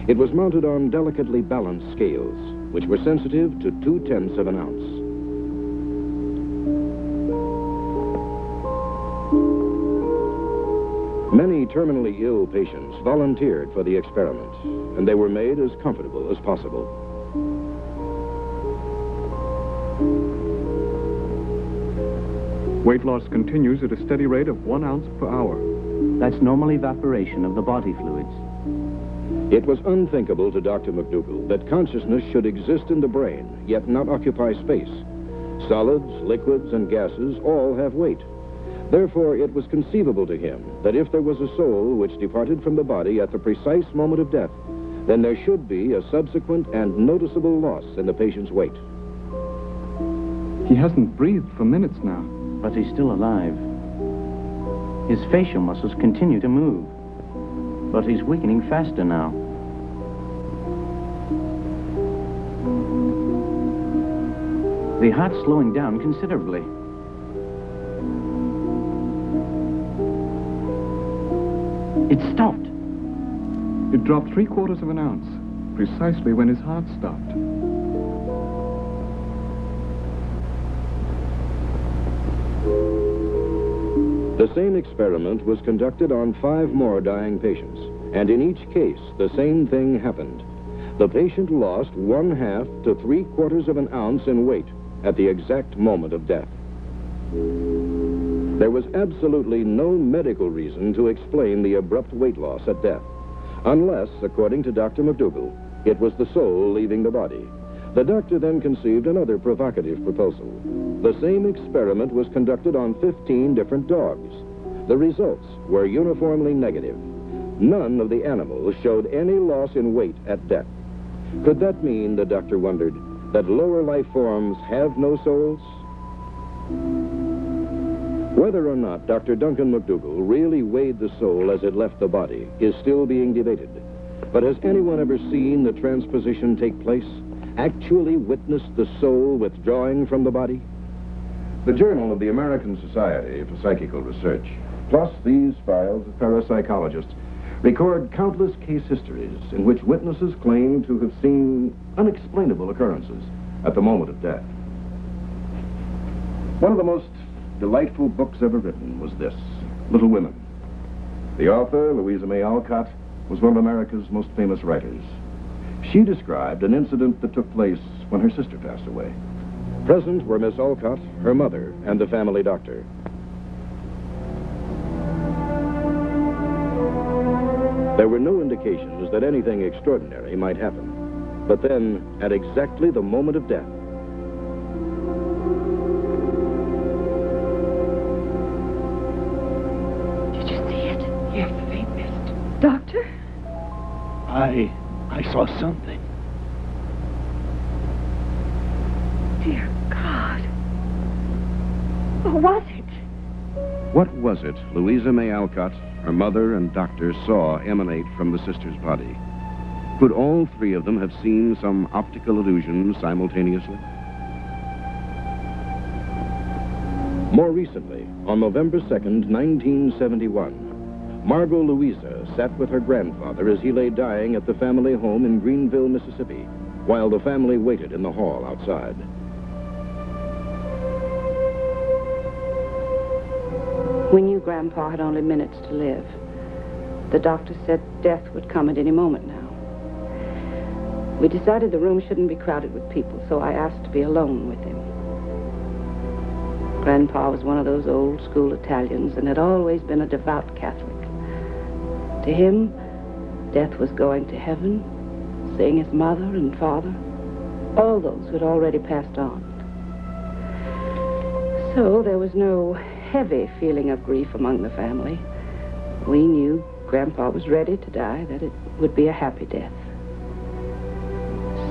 It was mounted on delicately balanced scales, which were sensitive to 0.2 of an ounce. Many terminally ill patients volunteered for the experiment, and they were made as comfortable as possible. Weight loss continues at a steady rate of 1 ounce per hour. That's normal evaporation of the body fluids. It was unthinkable to Dr. McDougall that consciousness should exist in the brain, yet not occupy space. Solids, liquids, and gases all have weight. Therefore, it was conceivable to him that if there was a soul which departed from the body at the precise moment of death, then there should be a subsequent and noticeable loss in the patient's weight. He hasn't breathed for minutes now. But he's still alive. His facial muscles continue to move. But he's weakening faster now. The heart's slowing down considerably. It stopped. It dropped 3/4 of an ounce, precisely when his heart stopped. The same experiment was conducted on 5 more dying patients, and in each case, the same thing happened. The patient lost 1/2 to 3/4 of an ounce in weight at the exact moment of death. There was absolutely no medical reason to explain the abrupt weight loss at death, unless, according to Dr. McDougall, it was the soul leaving the body. The doctor then conceived another provocative proposal. The same experiment was conducted on 15 different dogs. The results were uniformly negative. None of the animals showed any loss in weight at death. Could that mean, the doctor wondered, that lower life forms have no souls? Whether or not Dr. Duncan McDougall really weighed the soul as it left the body is still being debated. But has anyone ever seen the transposition take place? Actually witnessed the soul withdrawing from the body? The Journal of the American Society for Psychical Research, plus these files of parapsychologists, record countless case histories in which witnesses claim to have seen unexplainable occurrences at the moment of death. One of the most delightful books ever written was this, Little Women. The author, Louisa May Alcott, was one of America's most famous writers. She described an incident that took place when her sister passed away. Present were Miss Alcott, her mother, and the family doctor. There were no indications that anything extraordinary might happen. But then, at exactly the moment of death, did you see it? Yes, the faint mist. Doctor? I saw something. Dear God. What was it? what was it Louisa May Alcott, her mother, and doctors saw emanate from the sister's body? Could all three of them have seen some optical illusion simultaneously? More recently, on November 2nd, 1971, Margot Louisa sat with her grandfather as he lay dying at the family home in Greenville, Mississippi, while the family waited in the hall outside. We knew Grandpa had only minutes to live. The doctor said death would come at any moment now. We decided the room shouldn't be crowded with people, so I asked to be alone with him. Grandpa was one of those old-school Italians and had always been a devout Catholic. To him, death was going to heaven, seeing his mother and father, all those who had already passed on. So there was no heavy feeling of grief among the family. We knew Grandpa was ready to die, that it would be a happy death.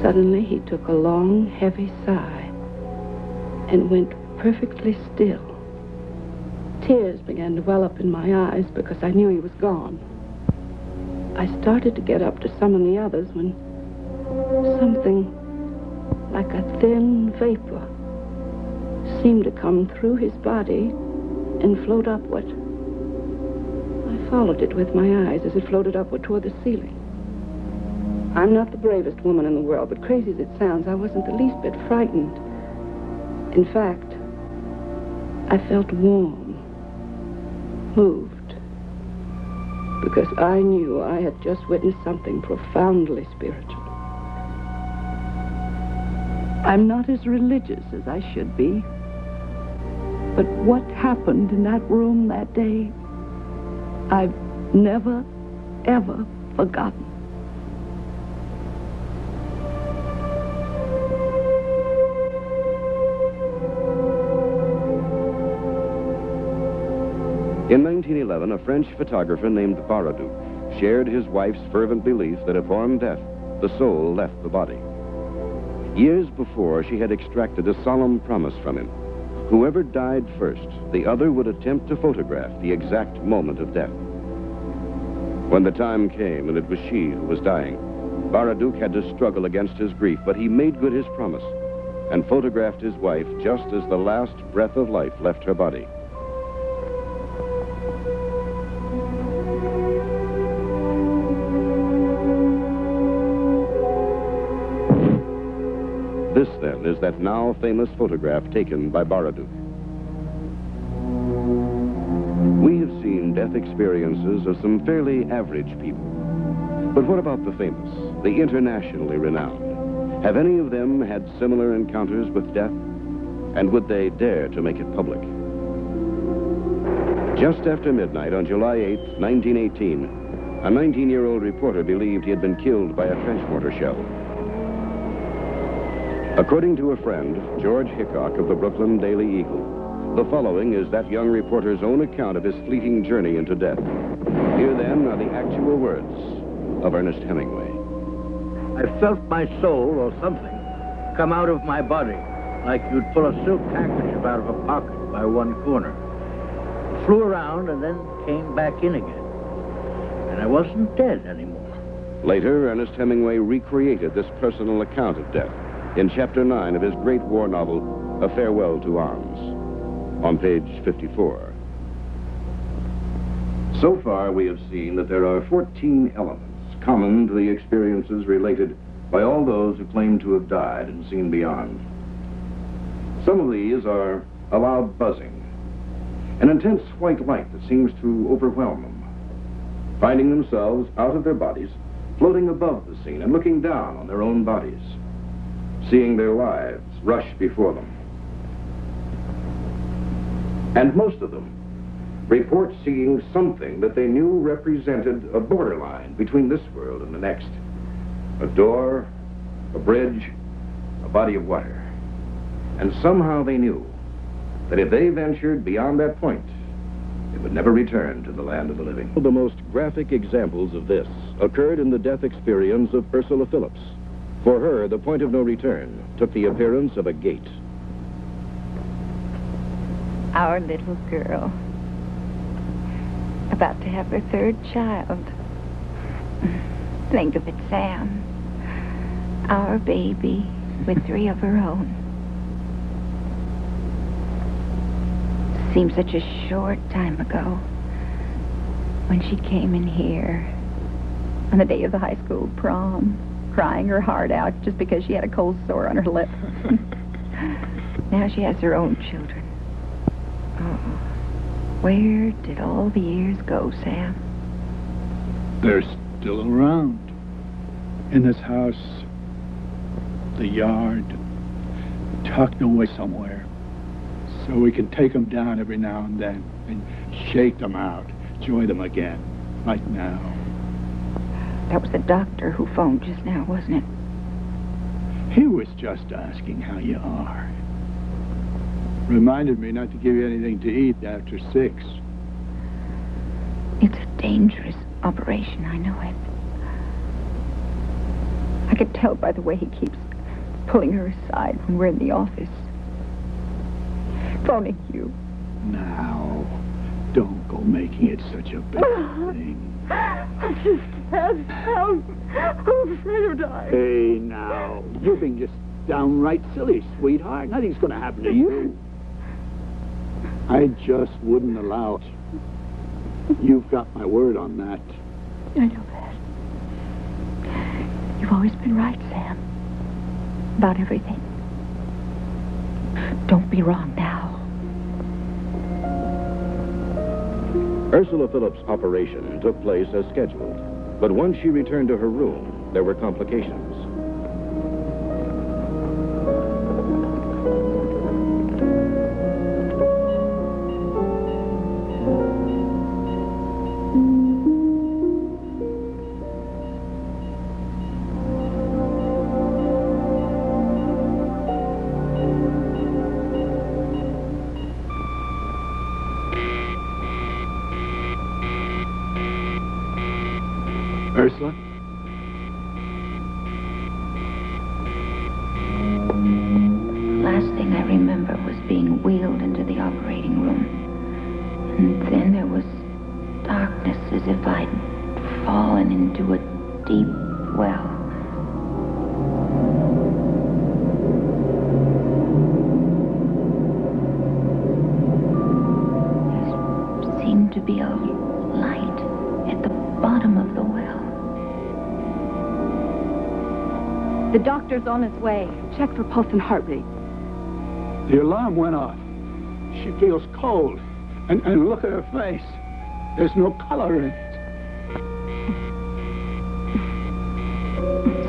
Suddenly, he took a long, heavy sigh and went perfectly still. Tears began to well up in my eyes because I knew he was gone. I started to get up to summon the others when something like a thin vapor seemed to come through his body and float upward. I followed it with my eyes as it floated upward toward the ceiling. I'm not the bravest woman in the world, but crazy as it sounds, I wasn't the least bit frightened. In fact, I felt warm, moved, because I knew I had just witnessed something profoundly spiritual. I'm not as religious as I should be, but what happened in that room that day, I've never, ever forgotten. In 1911, a French photographer named Baraduc shared his wife's fervent belief that upon death, the soul left the body. Years before, she had extracted a solemn promise from him. Whoever died first, the other would attempt to photograph the exact moment of death. When the time came and it was she who was dying, Baraduc had to struggle against his grief, but he made good his promise and photographed his wife just as the last breath of life left her body. This, then, is that now famous photograph taken by Baraduc. We have seen death experiences of some fairly average people. But what about the famous, the internationally renowned? Have any of them had similar encounters with death? And would they dare to make it public? Just after midnight on July 8, 1918, a 19-year-old reporter believed he had been killed by a trench mortar shell. According to a friend, George Hickok of the Brooklyn Daily Eagle, the following is that young reporter's own account of his fleeting journey into death. Here, then, are the actual words of Ernest Hemingway. I felt my soul, or something, come out of my body, like you'd pull a silk handkerchief out of a pocket by one corner. It flew around and then came back in again. And I wasn't dead anymore. Later, Ernest Hemingway recreated this personal account of death in Chapter 9 of his great war novel, A Farewell to Arms, on page 54. So far, we have seen that there are 14 elements common to the experiences related by all those who claim to have died and seen beyond. Some of these are a loud buzzing, an intense white light that seems to overwhelm them, finding themselves out of their bodies, floating above the scene and looking down on their own bodies, seeing their lives rush before them. And most of them reports seeing something that they knew represented a borderline between this world and the next. A door, a bridge, a body of water. And somehow they knew that if they ventured beyond that point, they would never return to the land of the living. The most graphic examples of this occurred in the death experience of Ursula Phillips. For her, the point of no return took the appearance of a gate. Our little girl, about to have her third child. Think of it, Sam. Our baby with 3 of her own. Seems such a short time ago when she came in here on the day of the high school prom, crying her heart out just because she had a cold sore on her lip. Now she has her own children. Oh, where did all the years go, Sam? They're still around. In this house, the yard, tucked away somewhere. So we can take them down every now and then and shake them out, enjoy them again, like now. That was the doctor who phoned just now, wasn't it? He was just asking how you are. Reminded me not to give you anything to eat after 6. It's a dangerous operation, I know it. I could tell by the way he keeps pulling her aside when we're in the office. Phoning you. Now, don't go making it such a big thing. I just can't help. I'm afraid of dying. Hey, now, you're being just downright silly, sweetheart. Nothing's going to happen to you. I just wouldn't allow it. You've got my word on that. I know that. You've always been right, Sam. About everything. Don't be wrong now. Ursula Phillips' operation took place as scheduled, but once she returned to her room, there were complications. Ursula? Last thing I remember was being wheeled into the operating room. And then there was darkness, as if I'd fallen into a deep well. There seemed to be a light at the bottom of the well. The doctor's on his way. Check for pulse and heart rate. The alarm went off. She feels cold. And look at her face. There's no color in it.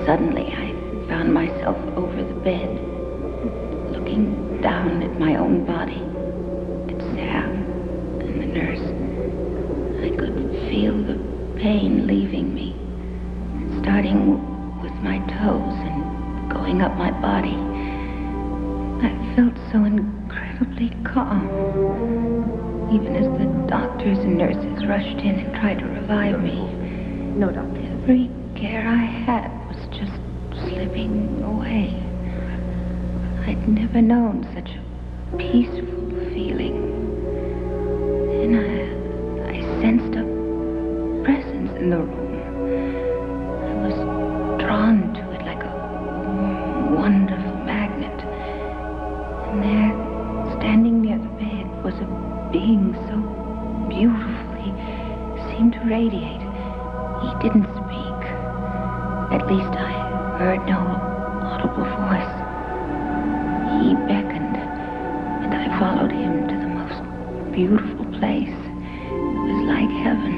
Suddenly, I found myself over the bed, looking down at my own body, at Sam and the nurse. I could feel the pain leaving me, starting with my toes and going up my body. I felt so incredibly calm, even as the doctors and nurses rushed in and tried to revive me. No, doctor. Every care I had was just slipping away. I'd never known such a peaceful feeling. And I sensed a presence in the room. I was drawn to it like a wonderful magnet. And there, standing near the bed, was a being so beautiful. He seemed to radiate. He didn't speak. At least I heard no audible voice. He beckoned, and I followed him to the most beautiful place. It was like heaven.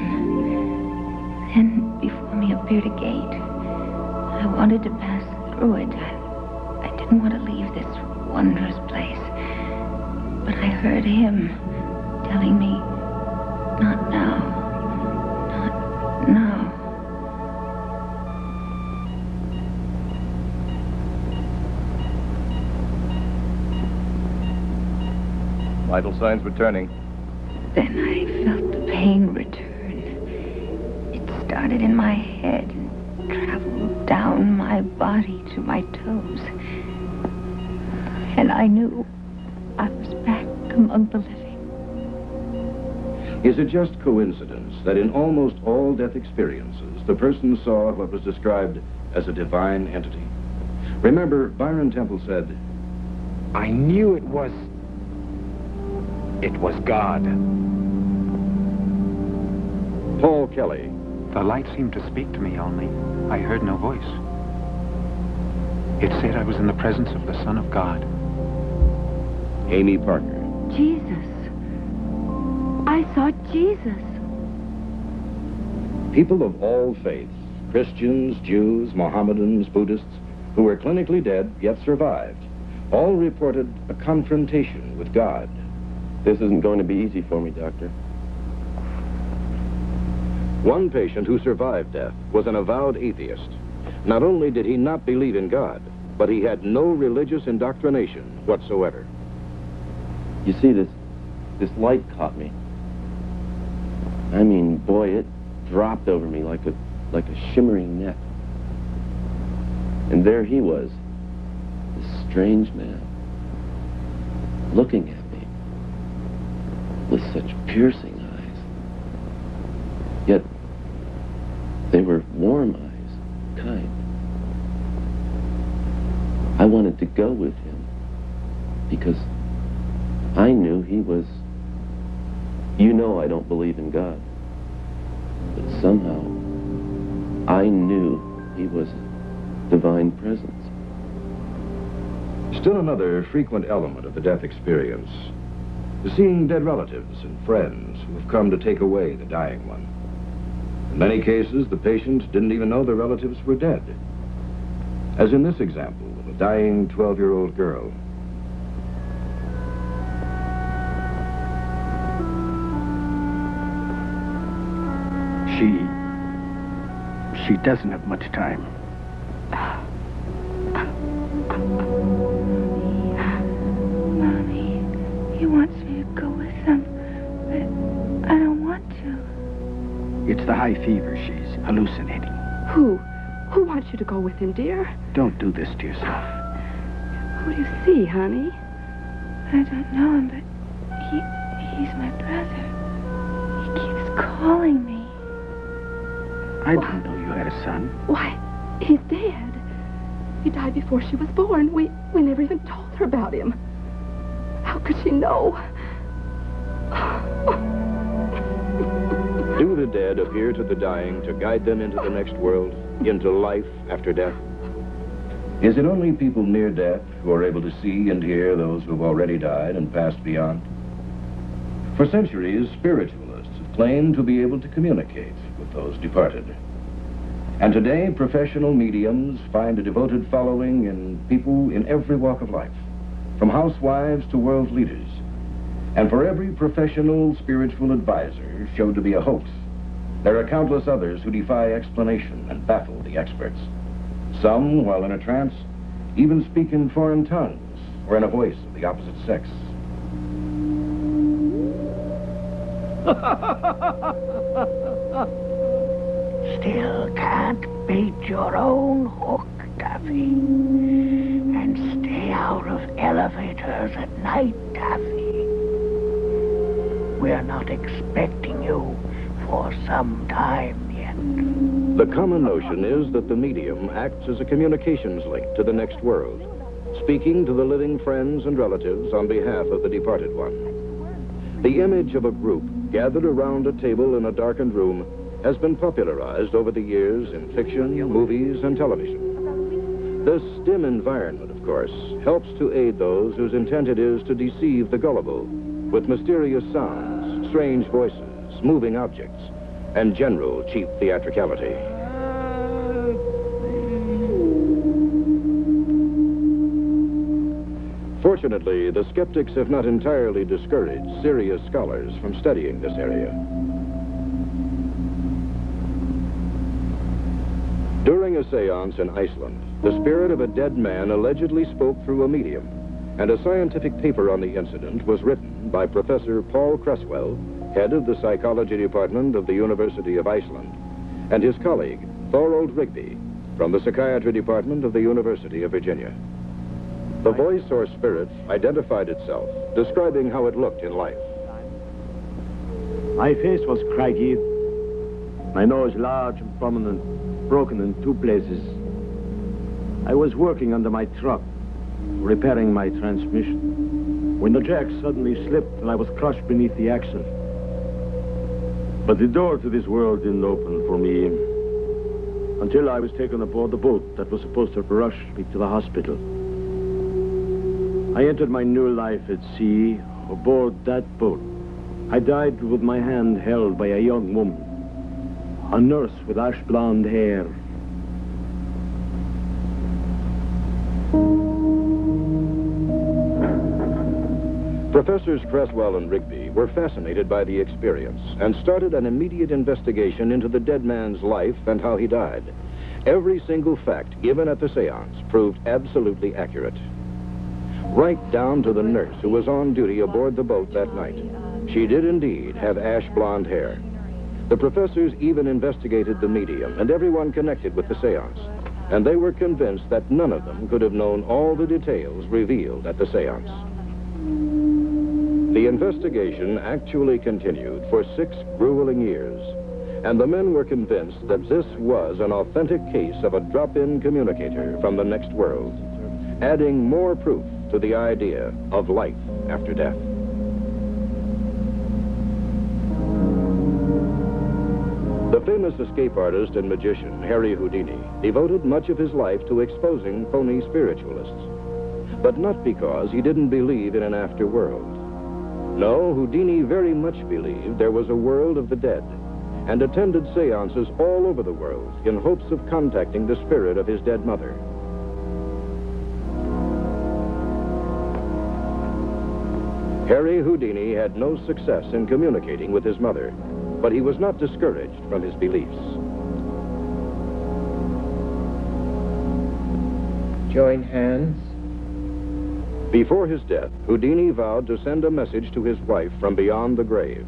Then before me appeared a gate. I wanted to pass through it. I didn't want to leave this wondrous place. But I heard him telling me Not now. Not now. Vital signs returning. Then I felt the pain return. It started in my head and traveled down my body to my toes. And I knew I was back among the living. Is it just coincidence that in almost all death experiences, the person saw what was described as a divine entity? Remember, Byron Temple said, I knew it was God. Paul Kelly. The light seemed to speak to me, only I heard no voice. It said I was in the presence of the Son of God. Amy Parker. Jesus. I saw Jesus. People of all faiths, Christians, Jews, Mohammedans, Buddhists, who were clinically dead yet survived, all reported a confrontation with God. This isn't going to be easy for me, Doctor. One patient who survived death was an avowed atheist. Not only did he not believe in God, but he had no religious indoctrination whatsoever. You see, this light caught me. I mean, boy, it dropped over me like a shimmering net. And there he was, this strange man, looking at me with such piercing eyes. Yet they were warm eyes, kind. I wanted to go with him because I knew he was... You know I don't believe in God, but somehow I knew he was a divine presence. Still another frequent element of the death experience is seeing dead relatives and friends who have come to take away the dying one. In many cases, the patient didn't even know the relatives were dead. As in this example of a dying 12-year-old girl. She doesn't have much time. Mommy, he wants me to go with him, but I don't want to. It's the high fever. She's hallucinating. Who? Who wants you to go with him, dear? Don't do this to yourself. Who do you see, honey? I don't know him, but he's my brother. He keeps calling me. I didn't know you had a son. Why, he's dead. He died before she was born. We never even told her about him. How could she know? Do the dead appear to the dying to guide them into the next world, into life after death? Is it only people near death who are able to see and hear those who have already died and passed beyond? For centuries, spiritualists have claimed to be able to communicate with those departed. And today, professional mediums find a devoted following in people in every walk of life, from housewives to world leaders. And for every professional spiritual advisor shown to be a hoax, there are countless others who defy explanation and baffle the experts. Some, while in a trance, even speak in foreign tongues or in a voice of the opposite sex. Still can't beat your own hook, Daffy. And stay out of elevators at night, Daffy. We're not expecting you for some time yet. The common notion is that the medium acts as a communications link to the next world, speaking to the living friends and relatives on behalf of the departed one. The image of a group gathered around a table in a darkened room has been popularized over the years in fiction, movies, and television. This dim environment, of course, helps to aid those whose intent it is to deceive the gullible with mysterious sounds, strange voices, moving objects, and general cheap theatricality. Fortunately, the skeptics have not entirely discouraged serious scholars from studying this area. During a seance in Iceland, the spirit of a dead man allegedly spoke through a medium, and a scientific paper on the incident was written by Professor Paul Cresswell, head of the psychology department of the University of Iceland, and his colleague, Thorold Rigby, from the psychiatry department of the University of Virginia. The voice or spirit identified itself, describing how it looked in life. My face was craggy, my nose large and prominent, broken in 2 places. I was working under my truck, repairing my transmission, when the jack suddenly slipped and I was crushed beneath the axle. But the door to this world didn't open for me until I was taken aboard the boat that was supposed to rush me to the hospital. I entered my new life at sea aboard that boat. I died with my hand held by a young woman, a nurse with ash blonde hair. Professors Cresswell and Rigby were fascinated by the experience and started an immediate investigation into the dead man's life and how he died. Every single fact given at the seance proved absolutely accurate. Right down to the nurse who was on duty aboard the boat that night. She did indeed have ash blonde hair. The professors even investigated the medium and everyone connected with the seance, and they were convinced that none of them could have known all the details revealed at the seance. The investigation actually continued for 6 grueling years, and the men were convinced that this was an authentic case of a drop-in communicator from the next world, adding more proof to the idea of life after death. The famous escape artist and magician, Harry Houdini, devoted much of his life to exposing phony spiritualists, but not because he didn't believe in an afterworld. No, Houdini very much believed there was a world of the dead, and attended seances all over the world in hopes of contacting the spirit of his dead mother. Harry Houdini had no success in communicating with his mother, but he was not discouraged from his beliefs. Join hands. Before his death, Houdini vowed to send a message to his wife from beyond the grave.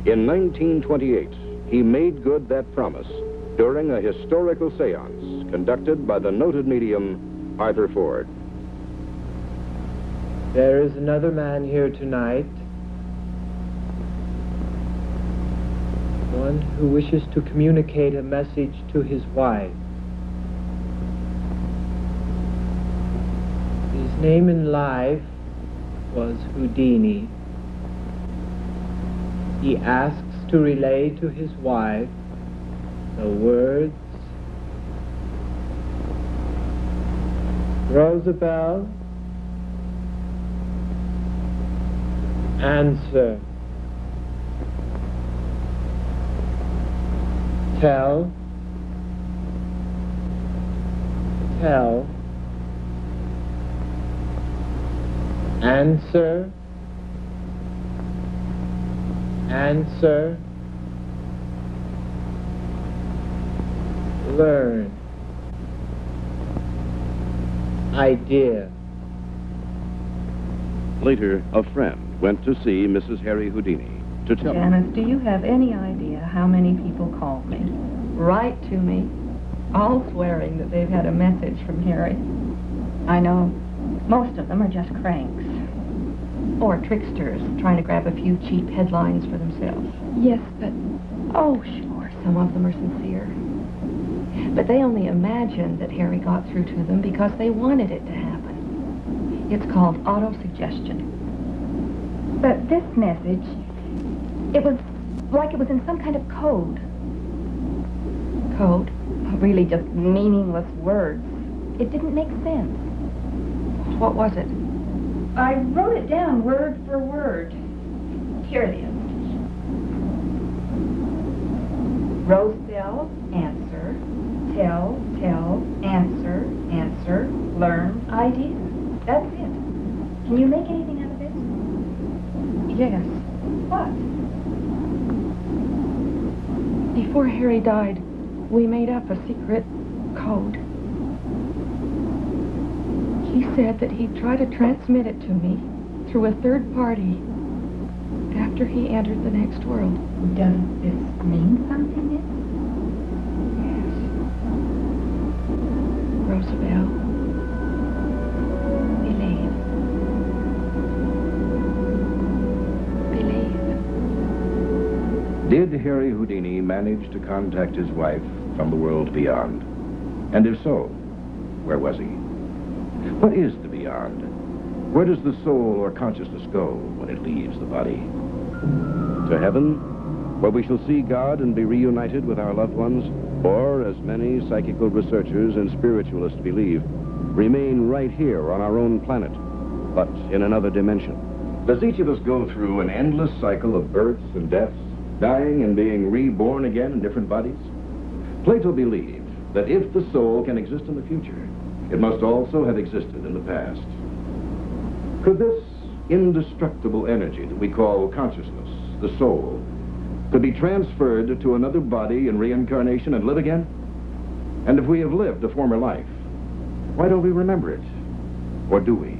In 1928, he made good that promise during a historical seance conducted by the noted medium Arthur Ford. There is another man here tonight, one who wishes to communicate a message to his wife. His name in life was Houdini. He asks to relay to his wife the words, Roosevelt, answer. Tell. Answer. Learn. Idea. Later, a friend went to see Mrs. Harry Houdini to tell her. Janice, do you have any idea how many people call me, write to me, all swearing that they've had a message from Harry? I know. Most of them are just cranks. Or tricksters trying to grab a few cheap headlines for themselves. Yes, but... Oh, sure, some of them are sincere. But they only imagine that Harry got through to them because they wanted it to happen. It's called autosuggestion. But this message, it was like it was in some kind of code. Code? Really just meaningless words. It didn't make sense. What was it? I wrote it down word for word. Here it is. Rosedale, answer. Tell, answer, learn, idea. That's it. Can you make anything out of it? Yes. What? Before Harry died, we made up a secret code. He said that he'd try to transmit it to me through a third party after he entered the next world. Does this mean something, then? Roosevelt, believe. Did Harry Houdini manage to contact his wife from the world beyond? And if so, where was he? What is the beyond? Where does the soul or consciousness go when it leaves the body? To heaven, where we shall see God and be reunited with our loved ones? Or, as many psychical researchers and spiritualists believe, remain right here on our own planet, but in another dimension? Does each of us go through an endless cycle of births and deaths, dying and being reborn again in different bodies? Plato believed that if the soul can exist in the future, it must also have existed in the past. Could this indestructible energy that we call consciousness, the soul, could be transferred to another body in reincarnation and live again? And if we have lived a former life, why don't we remember it? Or do we?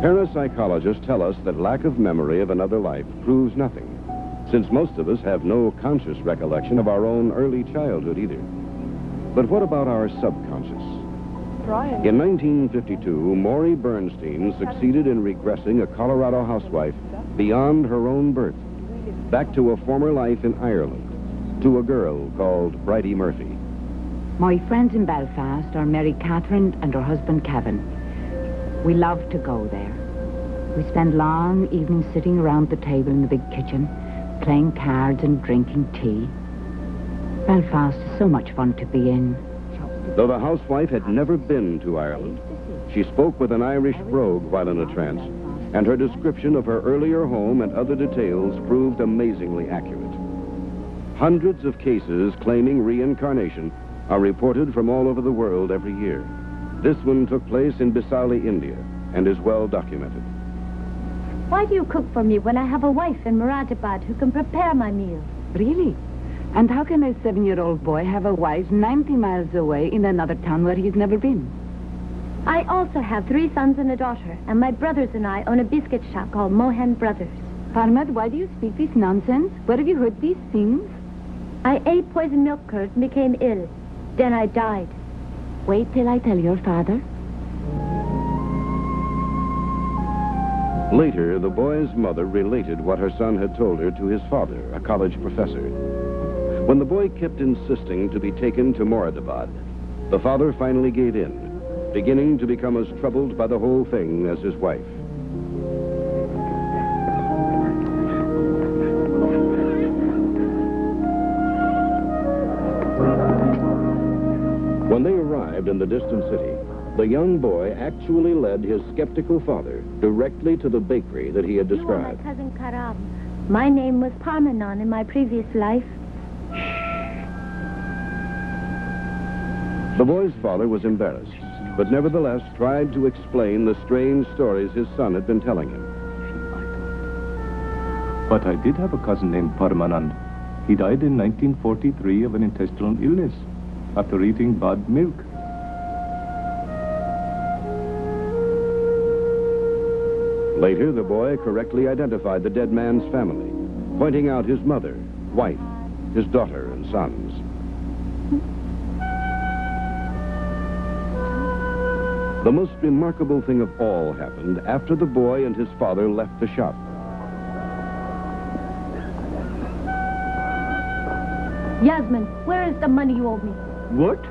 Parapsychologists tell us that lack of memory of another life proves nothing, since most of us have no conscious recollection of our own early childhood either. But what about our subconscious? In 1952, Maury Bernstein succeeded in regressing a Colorado housewife beyond her own birth, back to a former life in Ireland, to a girl called Bridie Murphy. My friends in Belfast are Mary Catherine and her husband Kevin. We love to go there. We spend long evenings sitting around the table in the big kitchen, playing cards and drinking tea. Belfast is so much fun to be in. Though the housewife had never been to Ireland, she spoke with an Irish brogue while in a trance, and her description of her earlier home and other details proved amazingly accurate. Hundreds of cases claiming reincarnation are reported from all over the world every year. This one took place in Bisauli, India, and is well documented. Why do you cook for me when I have a wife in Moradabad who can prepare my meals? Really? And how can a 7-year-old boy have a wife 90 miles away in another town where he's never been? I also have 3 sons and a daughter, and my brothers and I own a biscuit shop called Mohan Brothers. Parmad, why do you speak this nonsense? Where have you heard these things? I ate poisoned milk curds and became ill. Then I died. Wait till I tell your father. Later, the boy's mother related what her son had told her to his father, a college professor. When the boy kept insisting to be taken to Moradabad, the father finally gave in, beginning to become as troubled by the whole thing as his wife. When they arrived in the distant city, the young boy actually led his skeptical father directly to the bakery that he had described. You are my cousin Karam. My name was Parmanon in my previous life. The boy's father was embarrassed, but nevertheless tried to explain the strange stories his son had been telling him. But I did have a cousin named Parmanand. He died in 1943 of an intestinal illness after eating bad milk. Later, the boy correctly identified the dead man's family, pointing out his mother, wife, his daughter, and sons. The most remarkable thing of all happened after the boy and his father left the shop. Yasmin, where is the money you owe me? What?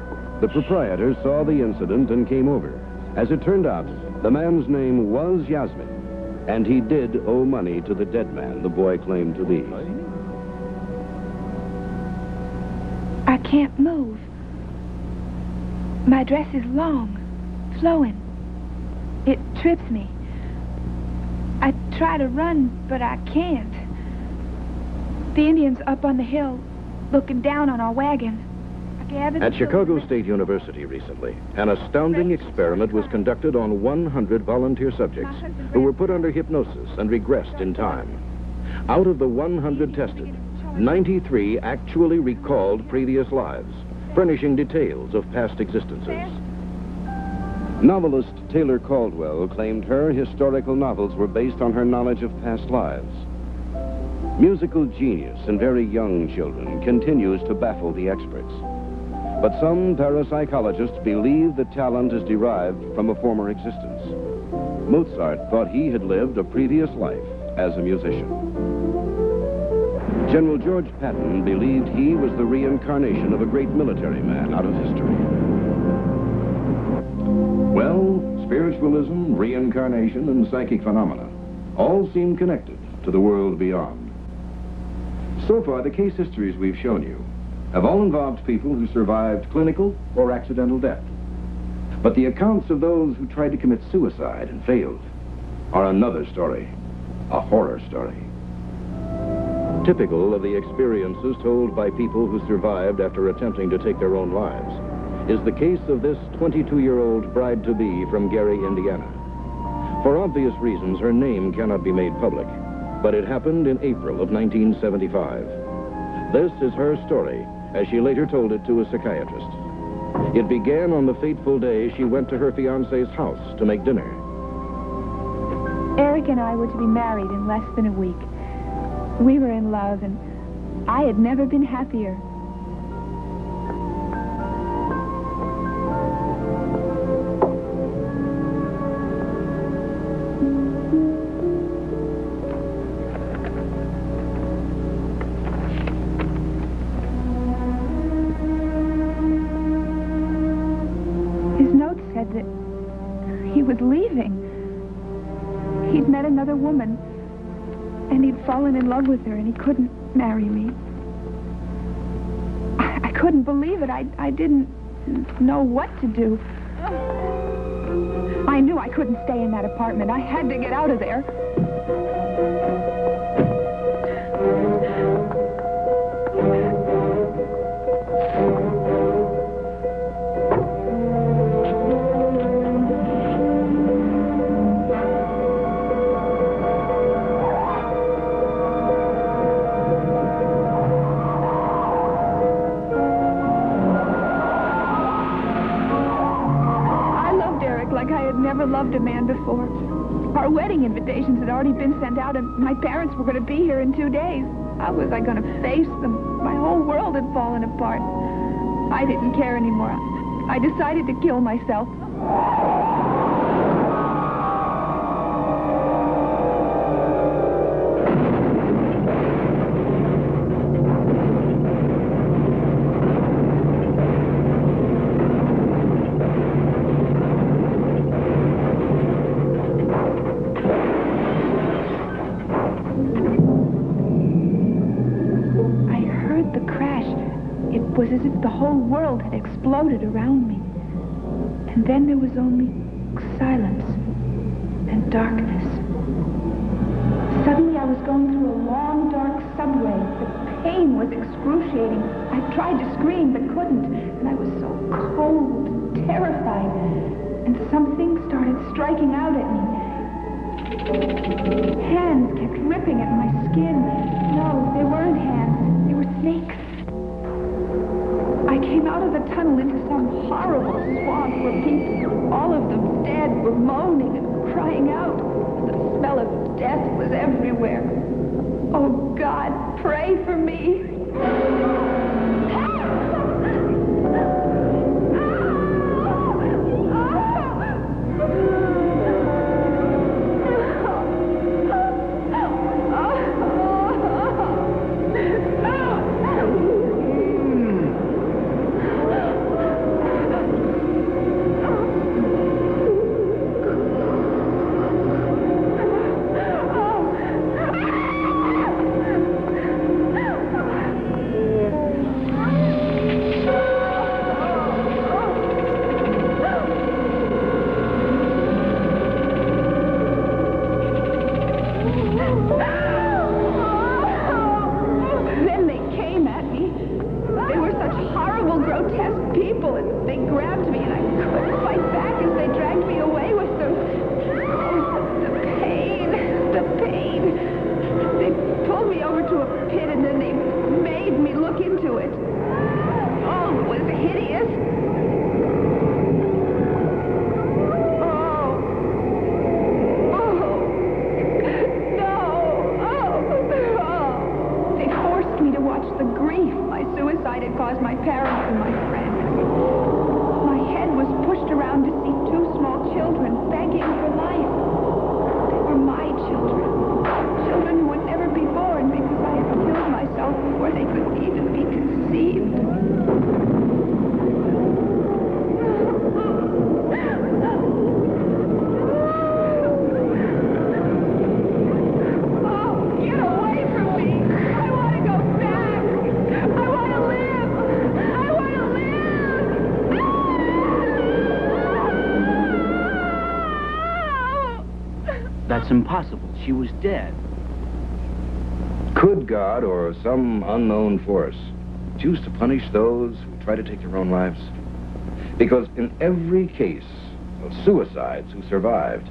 The proprietor saw the incident and came over. As it turned out, the man's name was Yasmin, and he did owe money to the dead man the boy claimed to be. I can't move. My dress is long, flowing. It trips me. I try to run, but I can't. The Indians up on the hill looking down on our wagon. At Chicago State University recently, an astounding experiment was conducted on 100 volunteer subjects who were put under hypnosis and regressed in time. Out of the 100 tested, 93 actually recalled previous lives, furnishing details of past existences. Novelist Taylor Caldwell claimed her historical novels were based on her knowledge of past lives. Musical genius in very young children continues to baffle the experts. But some parapsychologists believe the talent is derived from a former existence. Mozart thought he had lived a previous life as a musician. General George Patton believed he was the reincarnation of a great military man out of history. Well, spiritualism, reincarnation, and psychic phenomena all seem connected to the world beyond. So far, the case histories we've shown you have all involved people who survived clinical or accidental death. But the accounts of those who tried to commit suicide and failed are another story, a horror story. Typical of the experiences told by people who survived after attempting to take their own lives is the case of this 22-year-old bride-to-be from Gary, Indiana. For obvious reasons, her name cannot be made public, but it happened in April of 1975. This is her story, as she later told it to a psychiatrist. It began on the fateful day she went to her fiancé's house to make dinner. Eric and I were to be married in less than a week. We were in love, and I had never been happier. His note said that he was leaving. He'd met another woman, and he'd fallen in love with her, and he couldn't marry me. I couldn't believe it. I didn't know what to do. I knew I couldn't stay in that apartment. I had to get out of there. Never loved a man before. Our wedding invitations had already been sent out, and my parents were going to be here in 2 days. How was I going to face them? My whole world had fallen apart. I didn't care anymore. I decided to kill myself. It was as if the whole world had exploded around me. And then there was only silence and darkness. Suddenly I was going through a long, dark subway. The pain was excruciating. I tried to scream but couldn't. And I was so cold and terrified. And something started striking out at me. Hands kept ripping at my skin. No, they weren't hands. They were snakes. I came out of the tunnel into some horrible swamp where people, all of them dead, were moaning and crying out. The smell of death was everywhere. Oh, God, pray for me. Pit, and then they made me look into it. Oh, it was hideous. They forced me to watch the grief my suicide had caused my parents and my friends. My head was pushed around to see two small children begging for life. They were my children. Children who would never be born because I had killed myself before they could even be conceived. That's impossible. She was dead. Could God or some unknown force choose to punish those who try to take their own lives? Because in every case of suicides who survived,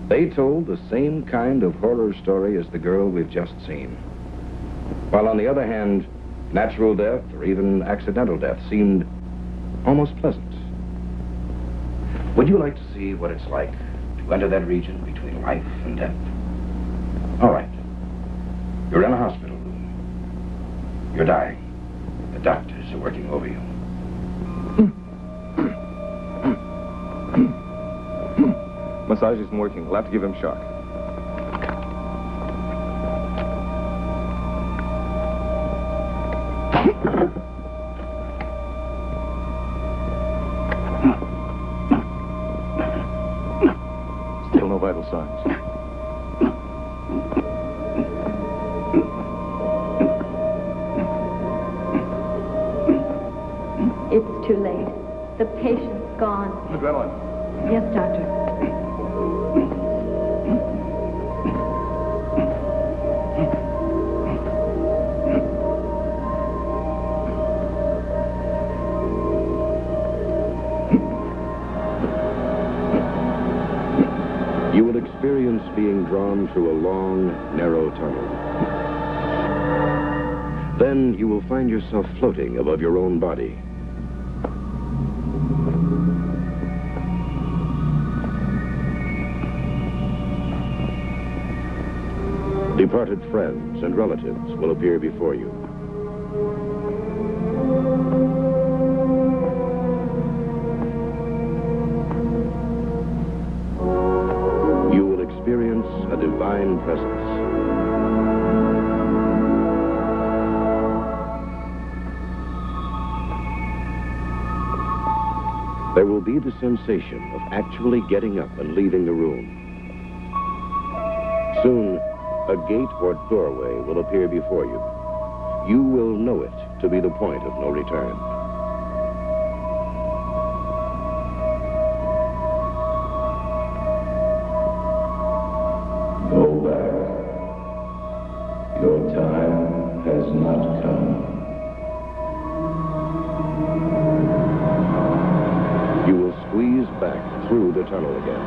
they told the same kind of horror story as the girl we've just seen. While on the other hand, natural death or even accidental death seemed almost pleasant. Would you like to see what it's like to enter that region between life and death? All right. You're in a hospital room. You're dying. The doctors are working over you. Massage isn't working. We'll have to give him shock. Still no vital signs. It's too late. The patient's gone. Adrenaline. Yes, doctor. You will experience being drawn through a long, narrow tunnel. Then you will find yourself floating above your own body. Departed friends and relatives will appear before you. You will experience a divine presence. There will be the sensation of actually getting up and leaving the room. Soon, a gate or doorway will appear before you. You will know it to be the point of no return. Go back. Your time has not come. You will squeeze back through the tunnel again.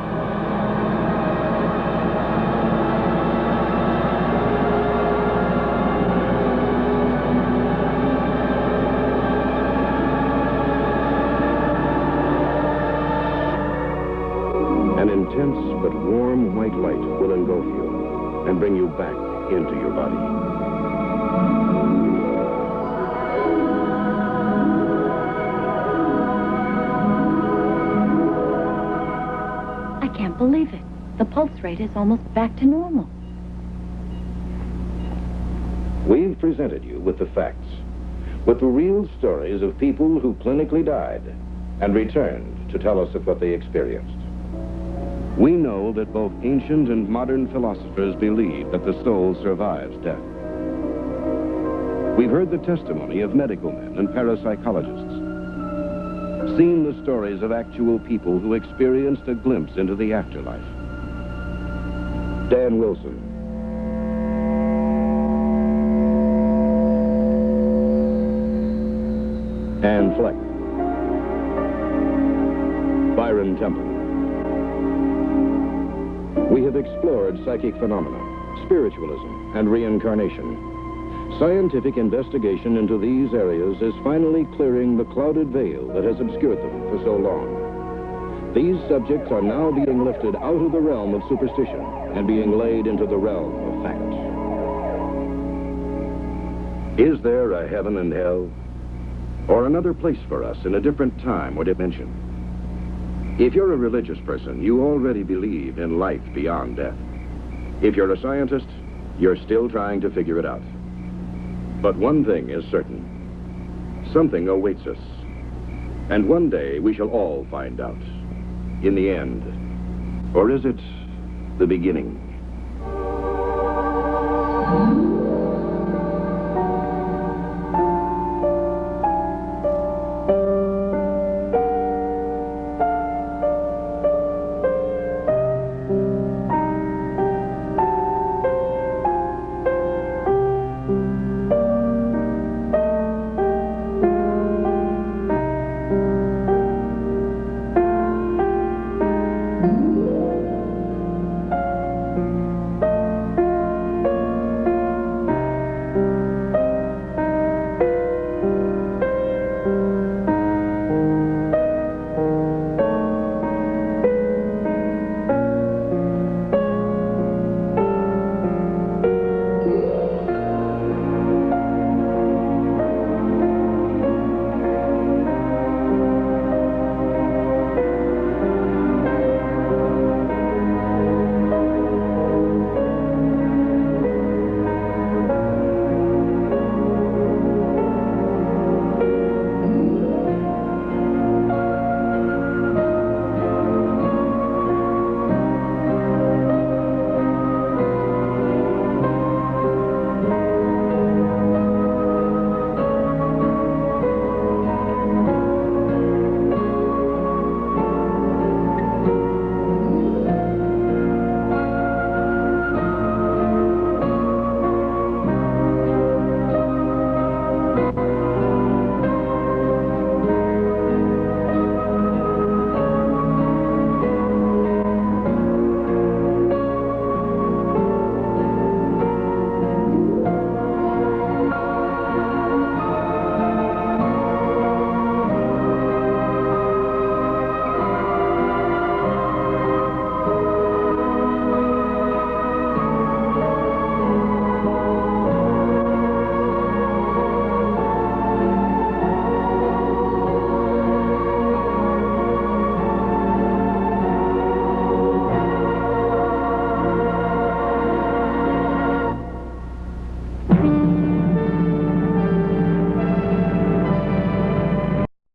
An intense but warm white light will engulf you and bring you back into your body. I can't believe it. The pulse rate is almost back to normal. We've presented you with the facts, with the real stories of people who clinically died and returned to tell us of what they experienced. We know that both ancient and modern philosophers believe that the soul survives death. We've heard the testimony of medical men and parapsychologists, seen the stories of actual people who experienced a glimpse into the afterlife. Dan Wilson, Anne Fleck, Byron Temple. We have explored psychic phenomena, spiritualism, and reincarnation, Scientific investigation into these areas is finally clearing the clouded veil that has obscured them for so long. These subjects are now being lifted out of the realm of superstition and being laid into the realm of fact. Is there a heaven and hell? Or another place for us in a different time or dimension? If you're a religious person, you already believe in life beyond death. If you're a scientist, you're still trying to figure it out. But one thing is certain. Something awaits us. And one day we shall all find out. In the end. Or is it the beginning?